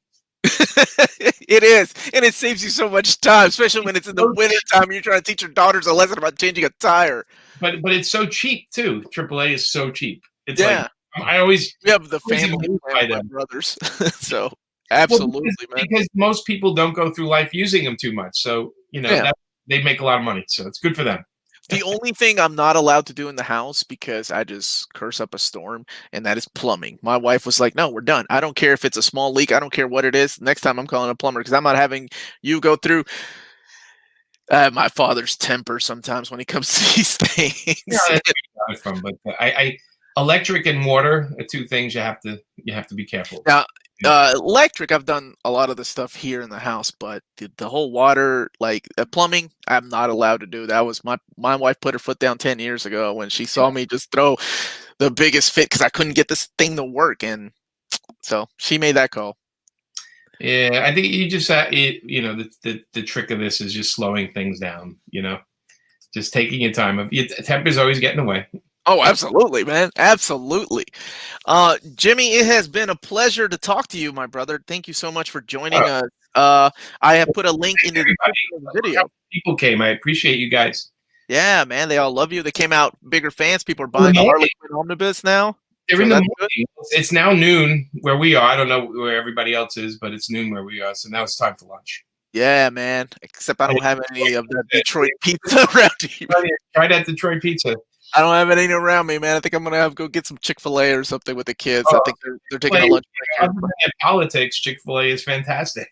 It is, and it saves you so much time, especially when it's in the so winter time and you're trying to teach your daughters a lesson about changing a tire. But it's so cheap too. AAA is so cheap. It's like Yeah, I always we have the always family amazed plan by with my them. brothers, so Well, absolutely, man. because most people don't go through life using them too much. So, Yeah. that they make a lot of money. So it's good for them. The only thing I'm not allowed to do in the house because I just curse up a storm, and that is plumbing. My wife was like, "No, we're done. I don't care if it's a small leak. I don't care what it is. Next time I'm calling a plumber because I'm not having you go through." My father's temper sometimes when it comes to these things. Yeah, that's where you got it from. But I electric and water are two things you have to be careful. Now, Yeah. electric, I've done a lot of the stuff here in the house, but the whole water, like plumbing, I'm not allowed to do. That was my wife put her foot down 10 years ago when she saw me just throw the biggest fit because I couldn't get this thing to work, and so she made that call. Yeah, I think you just the trick of this is just slowing things down. Just taking your time. Temper's always getting away. Oh, absolutely, man. Absolutely. Jimmy, it has been a pleasure to talk to you, my brother. Thank you so much for joining us. I have put a link into the description of the video. People came. I appreciate you guys. Yeah, man. They all love you. They came out bigger fans. People are buying the Harley Quinn Omnibus now. They're So in the that's morning. It's now noon where we are. I don't know where everybody else is, but it's noon where we are. So now it's time for lunch. Yeah, man. Except I don't have any of that Detroit pizza around here. Try that Detroit pizza. I don't have anything around me, man. I think I'm gonna have to go get some Chick-fil-A or something with the kids. I think they're taking a lunch break. Other than politics, Chick-fil-A is fantastic.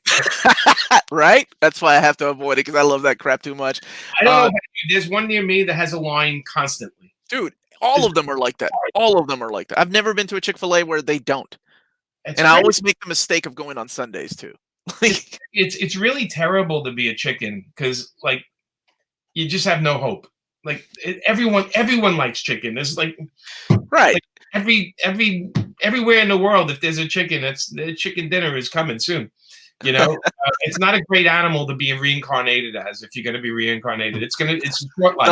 Right? That's why I have to avoid it because I love that crap too much. I don't know about you. There's one near me that has a line constantly. Dude, all of them are like that. All of them are like that. I've never been to a Chick-fil-A where they don't. It's And crazy. I always make the mistake of going on Sundays too. It's really terrible to be a chicken because like you just have no hope. Like everyone likes chicken. There's like right. Everywhere in the world, if there's a chicken, the chicken dinner is coming soon. It's not a great animal to be reincarnated as. If you're going to be reincarnated, it's a short life.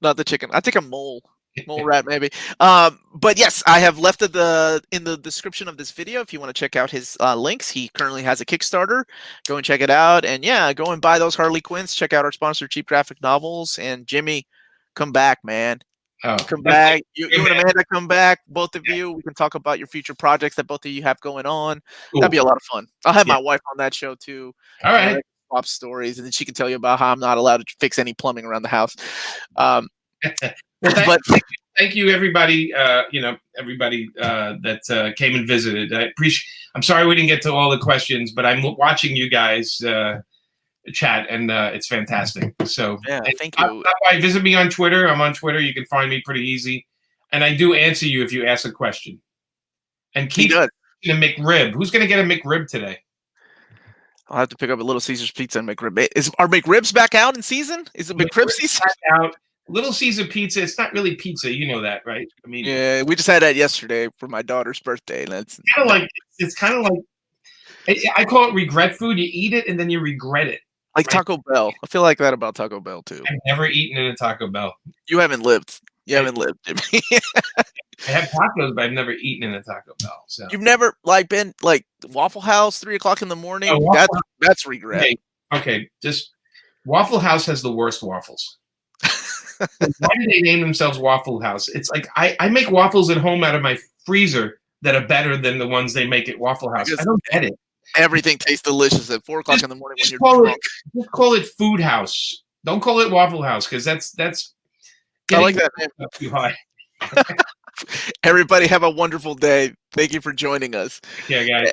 Not the chicken. I think a mole rat maybe. But yes, I have left in the description of this video if you want to check out his links. He currently has a Kickstarter. Go and check it out, and yeah, go and buy those Harley Quinns. Check out our sponsor, Cheap Graphic Novels. And Jimmy, come back, man. Come back. You and Amanda come back. Both of you. We can talk about your future projects that both of you have going on. Cool. That'd be a lot of fun. I'll have my wife on that show too. All right. Swap stories, and then she can tell you about how I'm not allowed to fix any plumbing around the house. Well, thank you, everybody. Everybody that came and visited. I'm sorry we didn't get to all the questions, but I'm watching you guys chat, and it's fantastic. So yeah, thank you. Visit me on Twitter. I'm on Twitter. You can find me pretty easy, and I do answer you if you ask a question. And keep a McRib. Who's going to get a McRib today? I'll have to pick up a Little Caesars pizza and McRib. Are McRibs back out in season? Is it McRib season? Back out. Little Caesar pizza. It's not really pizza. You know that, right? I mean, yeah, we just had that yesterday for my daughter's birthday, and it's kind of like I call it regret food. You eat it and then you regret it. Like right? Taco Bell. I feel like that about Taco Bell too. I've never eaten in a Taco Bell. You haven't lived. You haven't lived, Jimmy. I have tacos, but I've never eaten in a Taco Bell. So you've never been Waffle House 3 o'clock in the morning? No, that's regret. Okay, just Waffle House has the worst waffles. Why do they name themselves Waffle House? It's like I make waffles at home out of my freezer that are better than the ones they make at Waffle House. I don't get it. Everything tastes delicious at 4 o'clock in the morning when you're drunk. Just call it Food House. Don't call it Waffle House because that's. I like that name. Too high. Everybody have a wonderful day. Thank you for joining us. Yeah, guys.